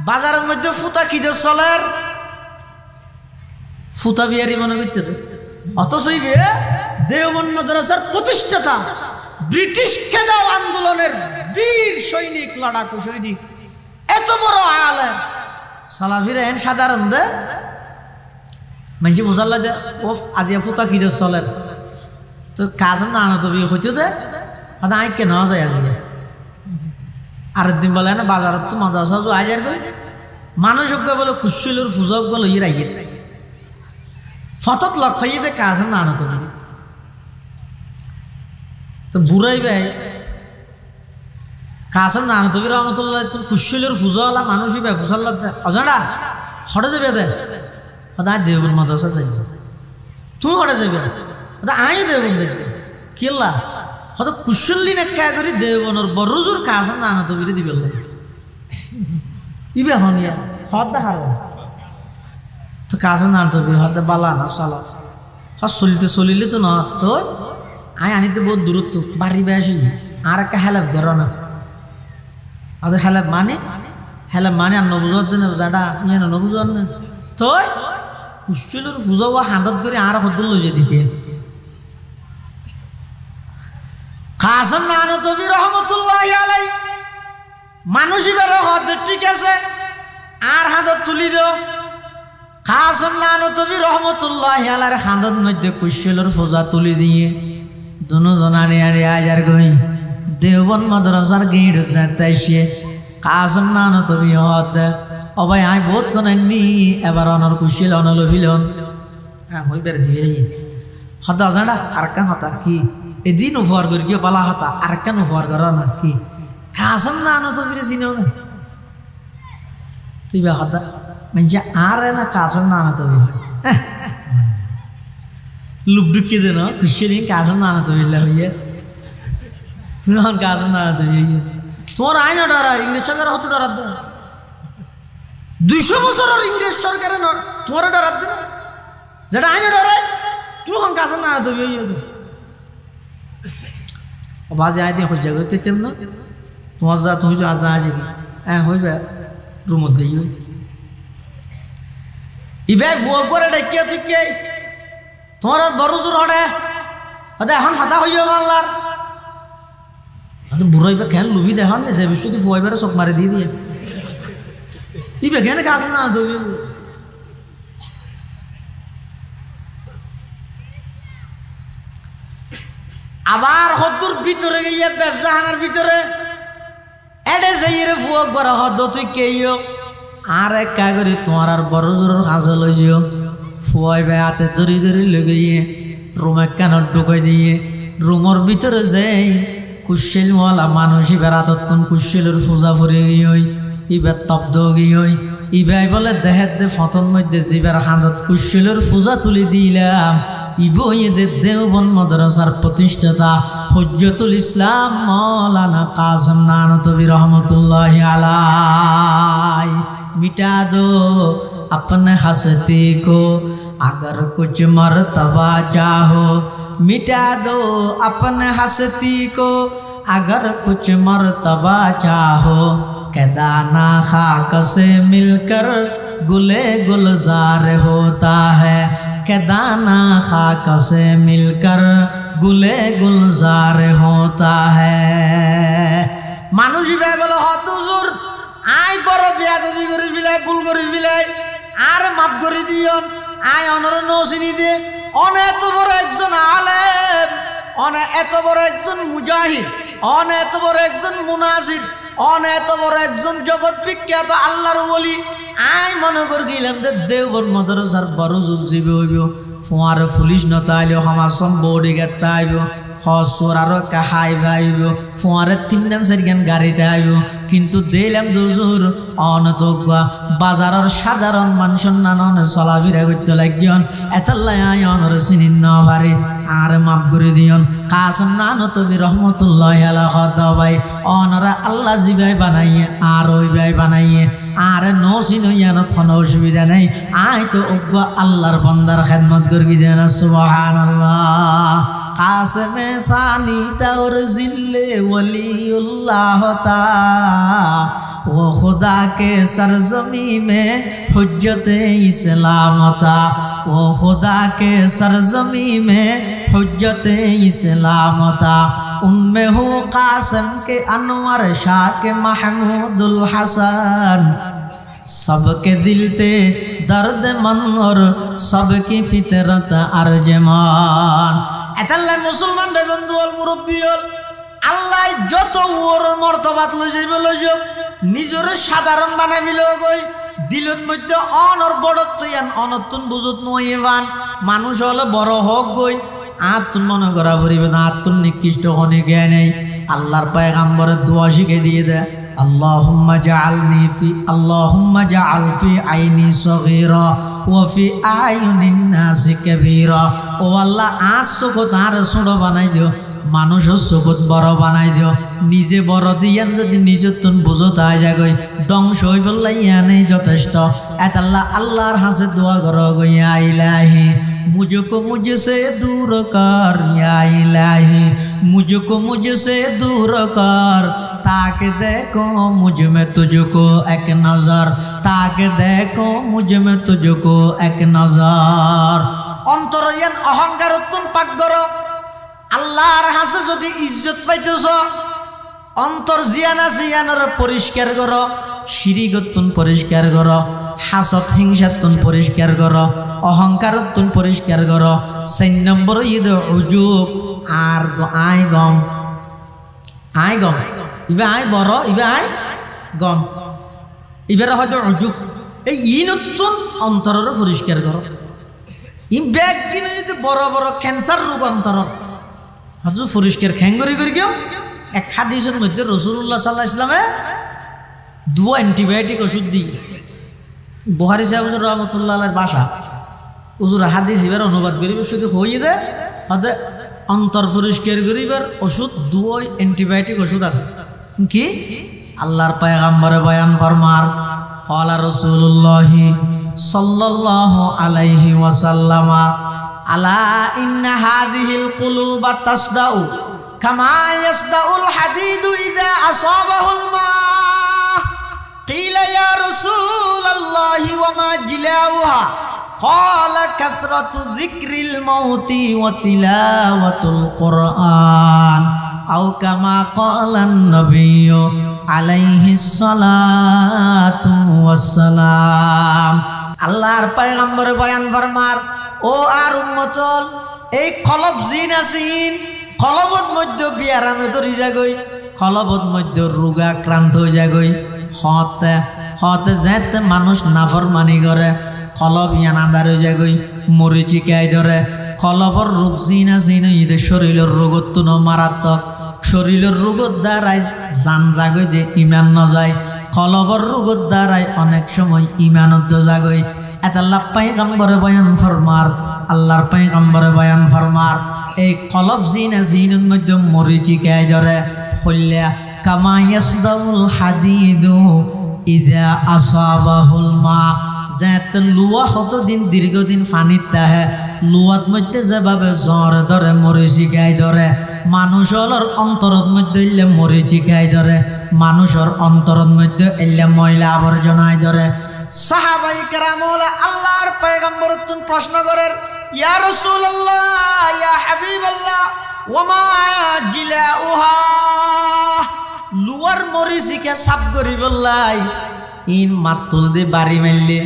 বাজারের মধ্যে ফুটা কিদের চলের ফুটা বিয়ারি মনে করতে তো অথচ দেওবন্দ মাদ্রাসার প্রতিষ্ঠাতা ব্রিটিশ খেদাও আন্দোলনের বীর সৈনিক লড়াকু সৈনিক এত বড় আলেম সালাফিরা এন সাধারণ দে মানুষ বুঝাল দে ও আজিয়া ফুটা কিদের চলের তো কাজম না তো বিয়ে হইতো দে আই কেন যায় আজকে আরেক দিন বলে না বাজারত তো মাদ্রাসা আজার কই মানুষ বলে কুশলুর ফুজক বলে ইরাইয়ের ফতত লক্ষ্য দে কাজম না তো তো বুড়াই ভাই কাসম নানতবী রহমতুল্লাহ কুশলের ফুজলা মানুষই ভাই ফুসাল্লা অজানা হটে যাবে দে দেবন মাদ্রাসা যাই তুই হটে যাবে আই দেবন দেখবে কিল্লা হয়তো কুশল্লি নেকা করি দেবনের বড়জোর কাসম নানতবীরে দিবে ইবে হনিয়া হদ হারে তো কাসম নানতবী হদ বালা না চলা চলিলে তো না তো আই আনিতে বহুত দূরত্ব বাড়ি বেশি আর একটা হেলাফ করো না আজ হেলাফ মানে আর নবুঝতে না যাটা ইয়ে নবুঝার না তো কুশলের ফুজাও হাতত করে আর হদ্দুল লইছে দিতে কাসেম নানতবী রহমতুল্লাহি আলাইহি মানুষই বেরো হদ ঠিক আছে আর হাতত তুলি দিও কাসেম নানতবী রহমতুল্লাহি আলাইহির হাতত মধ্যে কুশলের ফুজা তুলি দিয়ে দুজন আনে আজার গই দেওবন্দ মাদ্রাসার গেট যাইতাইছে কাসেম নানতবী হদ ও ভাই আই বহুত কোননি এবার অনর কুশল অনল ফিলন হইবার দিবে হতা জানা আর কা হতা কি এদিন উপহার করে গিয়ে বালা হতা আর কেন উপহার কর না কি কাসেম নানতবীর চিনো না তুই হতা মানে আর না কাসেম নানতবী লুপ ঢুকিয়ে দে না কুশল কাসেম নানতবী হইয়ে তুই এখন কাসেম নানতবী তোমার আইন ডরার ইংরেজ সরকার হতো ডরার দে 200 বছরের ইংরেজ সরকারে তোমার ডরার দে যেটা আইন ডরায় তুই এখন কাসেম নানতবী হইয়ে বাজে আই দিয়ে হয়ে যাবে তেম না তোমার যা তুমি আজ আছে কি হ্যাঁ হইবে রুমত গই ইবে ফুয়া করে ডেকে তুই কে তোমার বড় জোর হড়ে এখন হাতা হইয়া মাল্লার বুড়াইবে খেল লুভি দেখান যে বিশ্বটি ফুয়াইবার চোখ মারি দিয়ে দিয়ে ইবে কেন কাজ না তুমি আবার হদ্দুর ভিতরে গিয়ে ব্যবসাখানার ভিতরে এডে যাইরে ফুয়া করা হদ্দ তুই কেইও আর এক কাগরি তোমার আর বড় জোরের কাছে লইছিও ফুয়াইবে হাতে ধরি ধরি লেগে রুমে কেন ঢুকাই দিয়ে রুমের ভিতরে যাই কুশলওয়ালা মানুষ ইবার আতত্তন কুশলের পূজা ফুরে গিয়ে ইবার তব্দ গিয়ে ইবাই বলে দেহের দে ফতন মধ্যে জিবার খান্দত কুশলের পূজা তুলি দিলাম ইবইদের দেওবন্দ মাদ্রাসার প্রতিষ্ঠাতা হুজ্জতুল ইসলাম মাওলানা কাসেম নানতবী রহমতুল্লাহি আলাইহি मिटा दो अपने हस्ती को अगर कुछ मर्तबा चाहो मिटा दो अपने हस्ती को अगर कुछ मर्तबा चाहो के दाना खाक से मिलकर गुले गुलजार होता है के दाना खाक से मिलकर गुले गुलजार होता है मानुषी भाई बोलो हद हुजूर আই বড় বেয়াদবি করে ফিলাই ভুল করে ফিলাই আর মাফ করে দিয়ন আই অনর নসিনি দে অনে এত বড় একজন আলেম অনে এত বড় একজন মুজাহিদ অনে এত বড় একজন মুনাজির অনেক বড় একজন জগৎ বিখ্যাত আল্লাহর ওলি আই মনে কর গেলাম যে দেওবর মাদ্রাসার বড় জুজিবে হইব ফোয়ারে পুলিশ নতা আইলো আমার সব বডিগার্ড আইব হসর আরো একটা হাই আইব ফোয়ারে 3 নাম 4 গান গাড়িতে আইব কিন্তু দিলাম দুজুর অনতজ্ঞ বাজারের সাধারণ মানুষের নানন চলাফেরা করতে লাগিয়ন এতাল্লাই আই অনর চিনিন ন পারি আর মাফ করে দিয়ন কাসম নানো তবি রহমতুল্লাহ আলাইহি ভাই অনরা আল্লাহ জিবাই বানাইয়ে আর ওই ভাই বানাইয়ে আর নো চিনইয়ানত কোনো অসুবিধা নাই আই তো অজ্ঞ আল্লাহর বান্দার খেদমত করবি দেন সুবহানাল্লাহ কাসমে সানি তাওর জিল্লে ওলিউল্লাহ তা वो खुदा के सरजमी में हुज्जत इस्लाम था वो खुदा के सरजमी में हुज्जत इस्लाम था उनमें हो कासिम के अनवर शाह के महमूदुल हसन सबके दिल ते दर्द मन और सबकी फितरत अर्जमान एतल्ला मुसलमान रे बंधु और मुरब्बी আল্লাহ যত ওর মর্তবাত লই যাইব লইজক নিজরে সাধারণ বানাইল গই দিলের মধ্যে অনর বড়ত্ব ইয়ান অনতুন বুঝত নইবান মানুষ হলে বড় হোক গই আত্মন মনে করা পড়িবে না আত্মন নিকৃষ্ট হনে জ্ঞান নেই আল্লাহর পয়গম্বরের দোয়া শিখে দিয়ে দেয় আল্লাহুম্মা জাআল ফি আইনি সগীরা ওয়া ফি আয়ুনিন নাসি কাবীরা ও আল্লাহ আসুকো তার ছোট বানাই দিও মানুষের চকুত বড় বানাই দিও নিজে বড় দিয়ান যদি নিজের তুন বুঝো তাই যাগই ধ্বংস হই বললাই ইয়ানেই যথেষ্ট এতাল্লাহ আল্লাহর হাসে দোয়া করো গইয়া ইলাহি मुझको मुझसे दूर कर या इलाही मुझको मुझसे दूर कर ताकि देखो मुझ में तुझको एक नजर ताकि देखो मुझ में तुझको एक नजर অন্তরয়ান অহংকার তুন পাক করো আল্লাহর হাসে যদি ইজ্জত পাইতেছ অন্তর জিয়ানা জিয়ানর পরিষ্কার করো শিরিকতুন পরিষ্কার করো হাসত হিংসাতুন পরিষ্কার করো অহংকারতুন পরিষ্কার করো 4 নম্বর ঈদ উজুব আর আই গম ইবে আই বড় ইবে আই গম ইবের হয়তো উজুব এই ইনতুন অন্তরের পরিষ্কার করো ইন ব্যাগ কিনে যদি বড় বড় ক্যান্সার রোগ অন্তর হজু পরিষ্কার খ্যাঙ্গরি করি কেউ এক হাদিসের মধ্যে রাসূলুল্লাহ সাল্লাল্লাহু আলাইহি ওয়াসাল্লামে 2 অ্যান্টিবায়োটিক ওষুধ দি বুখারী সাহেব রাহমাতুল্লাহ আলাইহির ভাষা হুজুর হাদিস এবার অনুবাদ করিব শুধু হইয়ে দে হতে অন্তর পরিষ্কার করিবার ওষুধ 2 অ্যান্টিবায়োটিক ওষুধ আছে কি আল্লাহর পয়গম্বর বয়ান ফরমার ক্বালা রাসূলুল্লাহ সাল্লাল্লাহু আলাইহি ওয়াসাল্লাম আলা ইন্না হাযিহিল কুলুবা তাসদাউ কামা ইয়াসদাউল হাদিদু ইযা আসাবাহুল মা কিলা ইয়া রাসূলুল্লাহি ওয়া মা জিলাউহা ক্বালা কাসরাতু যিকরিল মাউতি ওয়া তিলাওয়াতুল কুরআন আও কামা ক্বালান নবিয়্যু আলাইহিস সালাতু ওয়াস সালাম আল্লাহর পয়গম্বর বয়ান ফরমার ও আর উম্মতল এই কলব জিন আসিন কলবত মধ্য বিয়ারামে ধরি যাগই কলবত মধ্য রোগাক্রান্ত হয়ে যাগই হতে যেতে মানুষ নাফরমানি করে কলব ইয়ানাদার হয়ে যাগই মরিচিকাই ধরে কলবর রোগ জিন আসিন ঈদের শরীরের রোগত ন মারাত্মক শরীরের রোগত দ্বারাই জান জাগই যে ইমান ন যায় কলবর রোগত দ্বারাই অনেক সময় ইমানত জাগই এতাল্লাহ পয়গম্বর বয়ান ফরমার আল্লাহর পয়গম্বর বয়ান ফরমার এই কলব জিনের মধ্যে মরিচিকাই ধরে হল্লা কামা ইয়াসদাউল হাদিদু ইযা আসাবাহুল মা যাতে লুয়া কতদিন দীর্ঘদিন পানিত তাহে লুয়াত মধ্যে যেভাবে জ্বর ধরে মরিচিকাই ধরে মানুষের অন্তরত মধ্যে এলে মরিচিকাই ধরে মানুষের অন্তরত মধ্যে এলে ময়লা আবর্জনায় ধরে সাহাবাই কেরামুল আল্লাহর পয়গম্বর তুন প্রশ্ন করেন ইয়া রাসূলুল্লাহ ইয়া হাবিবাল্লাহ ওয়া মা জিলাউহা লুয়ার মরিচিকা সাফ করি বললাই ইন মাতুল দি বাড়ি মারলে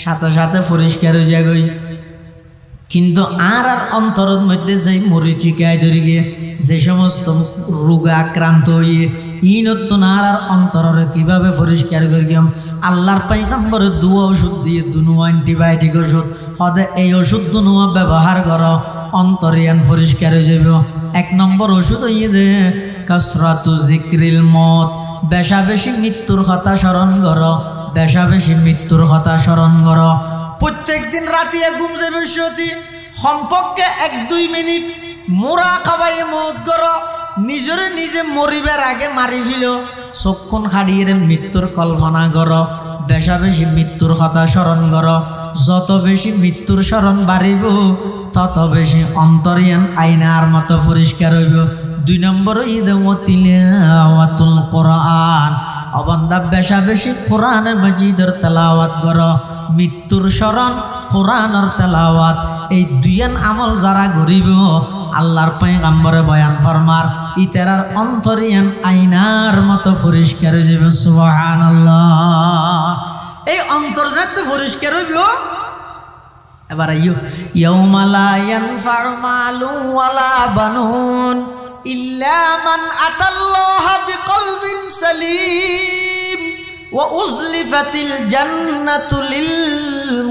সাথে সাথে পরিষ্কার হয়ে যাগই কিন্তু আর অন্তরের মধ্যে যে মরিচিকায় ধরে গিয়ে যে সমস্ত রোগে আক্রান্ত হয়ে ইনত্তনার আর অন্তরের কিভাবে পরিষ্কার করিম আল্লাহর পয়গম্বরের দুয়া ওষুধ দিয়ে দুনো অ্যান্টিবায়োটিক ওষুধ হদে এই ওষুধ দুনো ব্যবহার করো অন্তরিয়ান পরিষ্কার হয়ে যাবে। 1 নম্বর ওষুধ হইয়ে দে কাসরাতু জিক্রিল মত, বেশা বেশি মৃত্যুর কথা স্মরণ করো, বেশা বেশি মৃত্যুর কথা স্মরণ করো। প্রত্যেক দিন রাতে ঘুম যাবে সতী সম্পর্কে 1-2 মিনিট মুরাকাবায়ে মউত করো, নিজরে নিজে মরিবার আগে মারি ফেল, চক্ষুন হারিয়ে মৃত্যুর কল্পনা করো, বেশা বেশি মৃত্যুর কথা স্মরণ করো। যত বেশি মৃত্যুর স্মরণ বাড়িব তত বেশি অন্তরিয়ান আইনার মতো পরিষ্কার হইব। 2 নম্বর ঈদে তিলাওয়াতুল কোরআন, অবান্দা বেশা বেশি কোরআনে মাজিদের তেলাওয়াত করো। মৃত্যুর স্মরণ কোরআনের তেলাওয়াত এই 2 আমল যারা করিব আল্লাহর পয়গম্বরে বয়ান ফরমার ইতারার অন্তরিয়ান আইনার মতো পরিষ্কার হয়ে যাবে। সুবহানাল্লাহ। এই অন্তর যাতে পরিষ্কার হইব এবার ইয়াউমা লা ইয়ানফাউ মালু ওয়ালা বানুন ইল্লা মান আতাল্লাহা বিকলবিন সালিম ওয়া উযলিফাতিল জান্নাতু লিল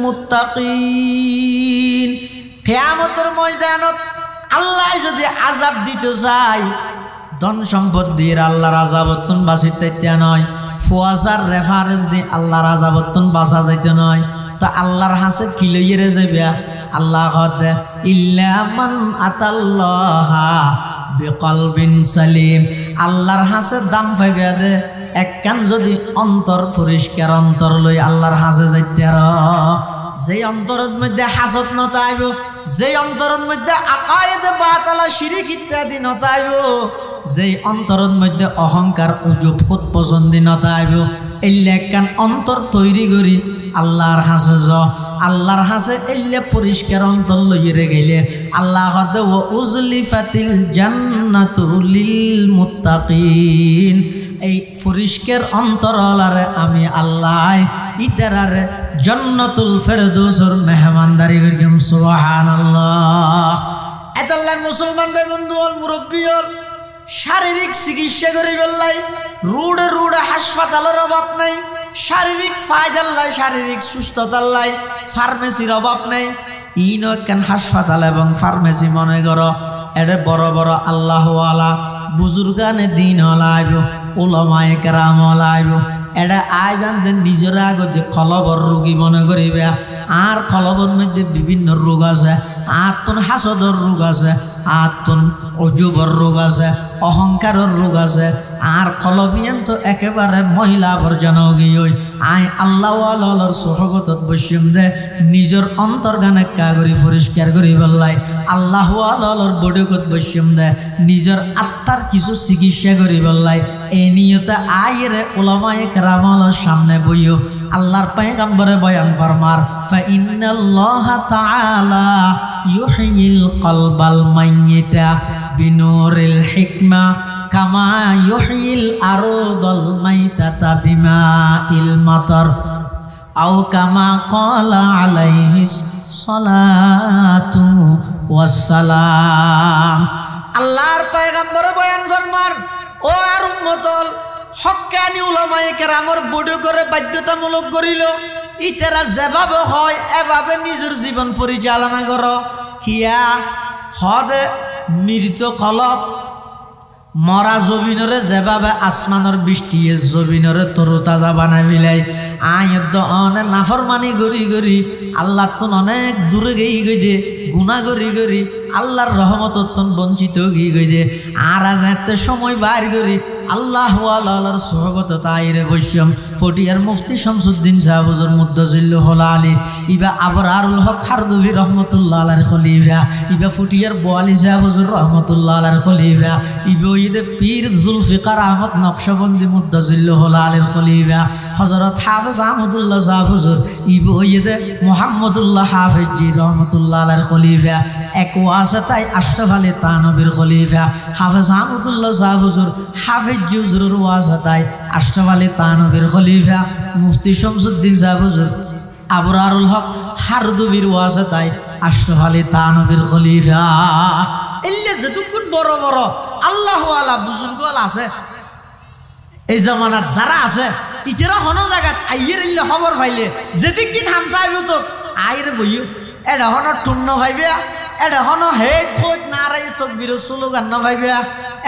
মুত্তাকিন। কিয়ামতের ময়দানত আল্লাহ যদি আযাব দিতে চায় ধন সম্পদ দিয়ে আল্লাহর আযাবতন বাঁচিতে নয়, ফুয়াসার রেফারেন্স দিয়ে আল্লাহর আযাবতন বাঁচা যাইতে নয়, তো আল্লাহর হাসে কি লইয়ে যাবে আল্লাহ কদে ইল্লা মান আতাল্লাহা বিকলবিন সালিম। আল্লাহর হাসে দাম পাইবে দে একখান যদি অন্তর পরিষ্কার অন্তর লই আল্লাহর হাসে যাইতে আর যেই অন্তরের মধ্যে হাসদ নতাইব, যেই অন্তরের মধ্যে আকায়েদে বাতালা শিরিক ইত্যাদি নতাইব, যেই অন্তরের মধ্যে অহংকার উজুব খুদ পছন্দি নতাইব, এল্লে একখান অন্তর তৈরি করি আল্লাহর হাসে আল্লাহর হাসে এল্লে পরিষ্কার অন্তর লইয়ে গেলে আল্লাহ হদে ও উজলিফাতিল জান্নাতু লিল মুত্তাকিন। এই পরিষ্কার অন্তরালারে আমি আল্লাহ ইতারারে জান্নাতুল ফেরদৌসের মেহমানদারি করিম। সুবহানাল্লাহ। এতাল্লাহ মুসলমান ভাই বন্ধু হল মুরব্বী হল শারীরিক চিকিৎসা করি বললাই রুডে রুডে হাসপাতালের অভাব নাই, শারীরিক ফায়দার লাই শারীরিক সুস্থতার লাই ফার্মেসির অভাব নেই। ইন একখান হাসপাতাল এবং ফার্মেসি মনে করো এটা বড় বড় আল্লাহওয়ালা বুজুর্গানে দিন হলা আইব, উলামায়ে কেরাম হলা আইব, এটা আইবান নিজের আগতে কলবর রোগী মনে করিবে। আর কলবর মধ্যে বিভিন্ন রোগ আছে, আত্মন হাসদর রোগ আছে, আত্মন অজুবর রোগ আছে, অহংকারের রোগ আছে, আর কলবিয়ান তো একেবারে মহিলা আবর্জনা গিয়ে আই আল্লাহওয়ালার সোহবতত বসিম দে নিজের অন্তর্গানে কাগরি পরিষ্কার করি বললাই আল্লাহওয়ালার বডুকত বসিম দে নিজের আত্মার কিছু চিকিৎসা করি বললাই। এই নিয়তে আইরে উলামায়ে কেরামের সামনে বইও আল্লাহর পয়গম্বরে বয়ান ফরমার ফা ইন্নাল্লাহা তাআলা ইউহয়িল কলবাল মাইয়িতা বিনুরিল হিকমা কামা ইউহয়িল আরদাল মাইতাতা বিমাইল মাতার আও কামা ক্বালা আলাইহিস সালাতু ওয়াসসালাম। আল্লাহর পয়গম্বরে বয়ান ফরমার ও আর উম্মতল হক্কানি উলামায়ে কেরামের বড় করে বাধ্যতামূলক করিল ইতারা যেভাবে হয় এভাবে নিজের জীবন পরিচালনা করো। হিয়া হদে মৃত কলব মরা জমিনরে যেভাবে আসমানের বৃষ্টি জমিনরে তরুতাজা বানাই ফেলাই আয়দ অনেক নাফরমানি গড়ি গড়ি আল্লাহ তো অনেক দূরে গিয়ে গই দে গুণা গড়ি গড়ি আল্লাহর রহমত বঞ্চিত গিয়ে গই দে আর আজ এত সময় বাইর করি আল্লাহ আল্লাহর সোহবত তাইরে বৈশ্যম ফটিয়ার মুফতি শামসুদ্দিন সাহেব হুজুর মুদ্দাজিল্লু হল আলী ইবা আবরারুল হক হারদুভি রহমতুল্লাহ আলাইহির খলিফা ইবা ফটিয়ার বোয়ালি সাহেব হুজুর রহমতুল্লাহ আলাইহির খলিফা ইবা ঈদে পীর জুলফিকার আহমদ নকশবন্দি মুদ্দাজিল্লু হল আলীর খলিফা হযরত হাফেজ আহমদুল্লাহ সাহেব হুজুর ইবা ঈদে মুহাম্মদুল্লাহ হাফেজ জি রহমতুল্লাহ আলাইহির খলিফা এক ওয়াসাতাই আশরাফ আলী তানবীর খলিফা হাফেজ আহমদুল্লাহ সাহেব হুজুর হাফেজ জুজরুর ওয়াসাতাই আশরাফ আলী তানবীর খলিফা মুফতি শামসুদ্দিন সাহেব হুজুর আবরারুল হক হারদুবির ওয়াসাতাই আশরাফ আলী তানবীর খলিফা এল্লে যেটুকুন বড় বড় আল্লাহওয়ালা বুজুর্গ আছে এই জমানাত যারা আছে ইতেরা হন জায়গাত আইয়ের ইল্লে খবর পাইলে যেদিক দিন হামতা আইব তো আইরে বইও এটা হন টুন্ন ভাইবে এটা হন হে থোত নারাই তোক বিরো স্লোগান না ভাইবে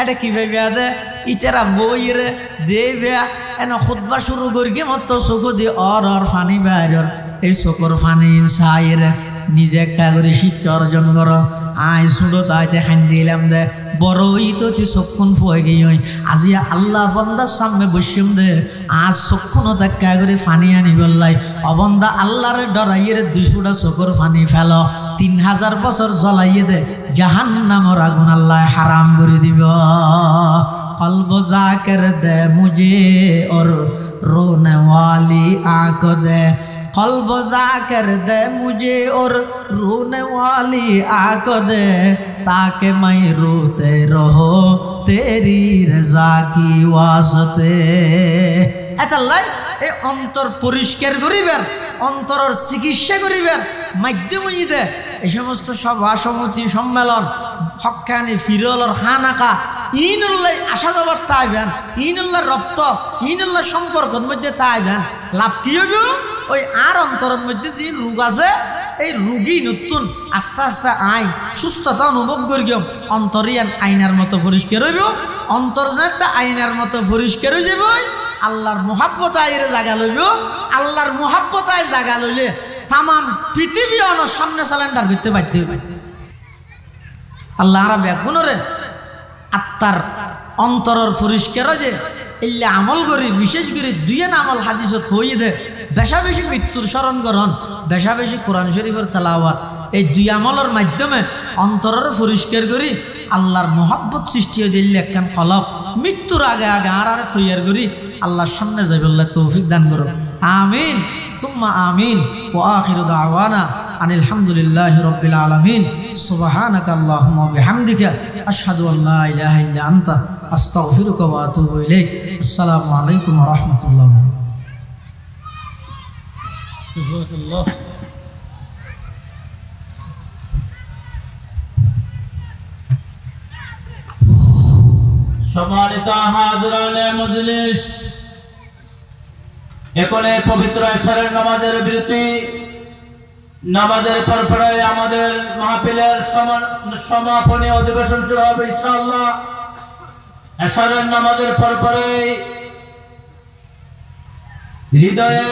এটা কি ভাইবে দে ইতেরা বইরে দেবে এন খুতবা শুরু করি মতো চকু দি অর ফানি বাইরর এই চকুর ফানি চাইরে নিজে একটা করে শিক্ষা অর্জন কর আই শুধু তাইতে খান দিলাম দে বড় তো চক্ষুন ফুয়ে গিয়ে আজি আল্লাহ বন্দার সামনে বসিম দে আজ চক্ষুনও দেখা করে ফানি আনি বললাই অবন্দা আল্লাহরে ডরাইয়ে 200টা চকুর ফানি ফেল 3000 বছর জ্বলাইয়ে দে জাহান্নামর আগুন আল্লাহ হারাম করে দিব কলব জাকের দে মুঝে और रोने वाली आंख दे कल्ब जाकर दे मुझे और रोने वाली आंख दे ताकि मैं रोते रहो तेरी रजा की वास्ते এতাল্লাই এই অন্তর পরিষ্কার করিবার অন্তরের চিকিৎসা করিবার মাধ্যম হইতে এই সমস্ত সভা সমিতি সম্মেলন হক্কানি ফিরলর খানাকা ইনুল্লাহ আসা যাবার তাইবেন ইনুল্লাহ রপ্ত ইনুল্লাহ সম্পর্কের মধ্যে তাইবেন লাভ কি হইব ওই আর অন্তরের মধ্যে যে রোগ আছে এই রোগী নতুন আস্তে আস্তে আই সুস্থতা অনুভব করিও অন্তরিয়ান আইনার মতো পরিষ্কার হইব অন্তর যাতে আইনার মতো পরিষ্কার হয়ে যাব আল্লাহর মুহাব্বত আইরে জায়গা লইব আল্লাহর মুহাব্বত আই জায়গা লইলে তামাম পৃথিবী অনর সামনে সিলিন্ডার করতে পারতে হইবে আল্লাহ আরব গুণরে আত্মার অন্তরের পরিষ্কার যে এলে আমল করি বিশেষ করে দুইয়েন আমল হাদিসত হয়ে দে বেশা বেশি মৃত্যুর স্মরণ করন বেশা বেশি কোরআন শরীফের তেলাওয়াত এই দুই আমলের মাধ্যমে অন্তরের পরিষ্কার করি আল্লাহর মোহাব্বত সৃষ্টি হয়ে দিলে একখান কলব মৃত্যুর আগে আগে আর তৈয়ার করি আল্লাহর সামনে যাবে আল্লাহ তৌফিক দান করো আমিন সুম্মা আমিন ওয়া আখিরু দাওয়ানা আনিল হামদুলিল্লাহি রাব্বিল আলামিন সুবহানাকা আল্লাহুম্মা ওয়া বিহামদিকা আশহাদু আল লা ইলাহা ইল্লা আনতা আস্তাগফিরুকা ওয়া আতুবু ইলাইক আসসালামু আলাইকুম ওয়া রাহমাতুল্লাহ জাযাকাল্লাহ সম্মানিত হাজরানে মজলিস এখানে পবিত্র এশারের নামাজের বিরতি নামাজের পরপরে আমাদের মাহফিলের সমাপনী অধিবেশন শুরু হবে ইনশাআল্লাহ এশারের নামাজের পরপরে হৃদয়ে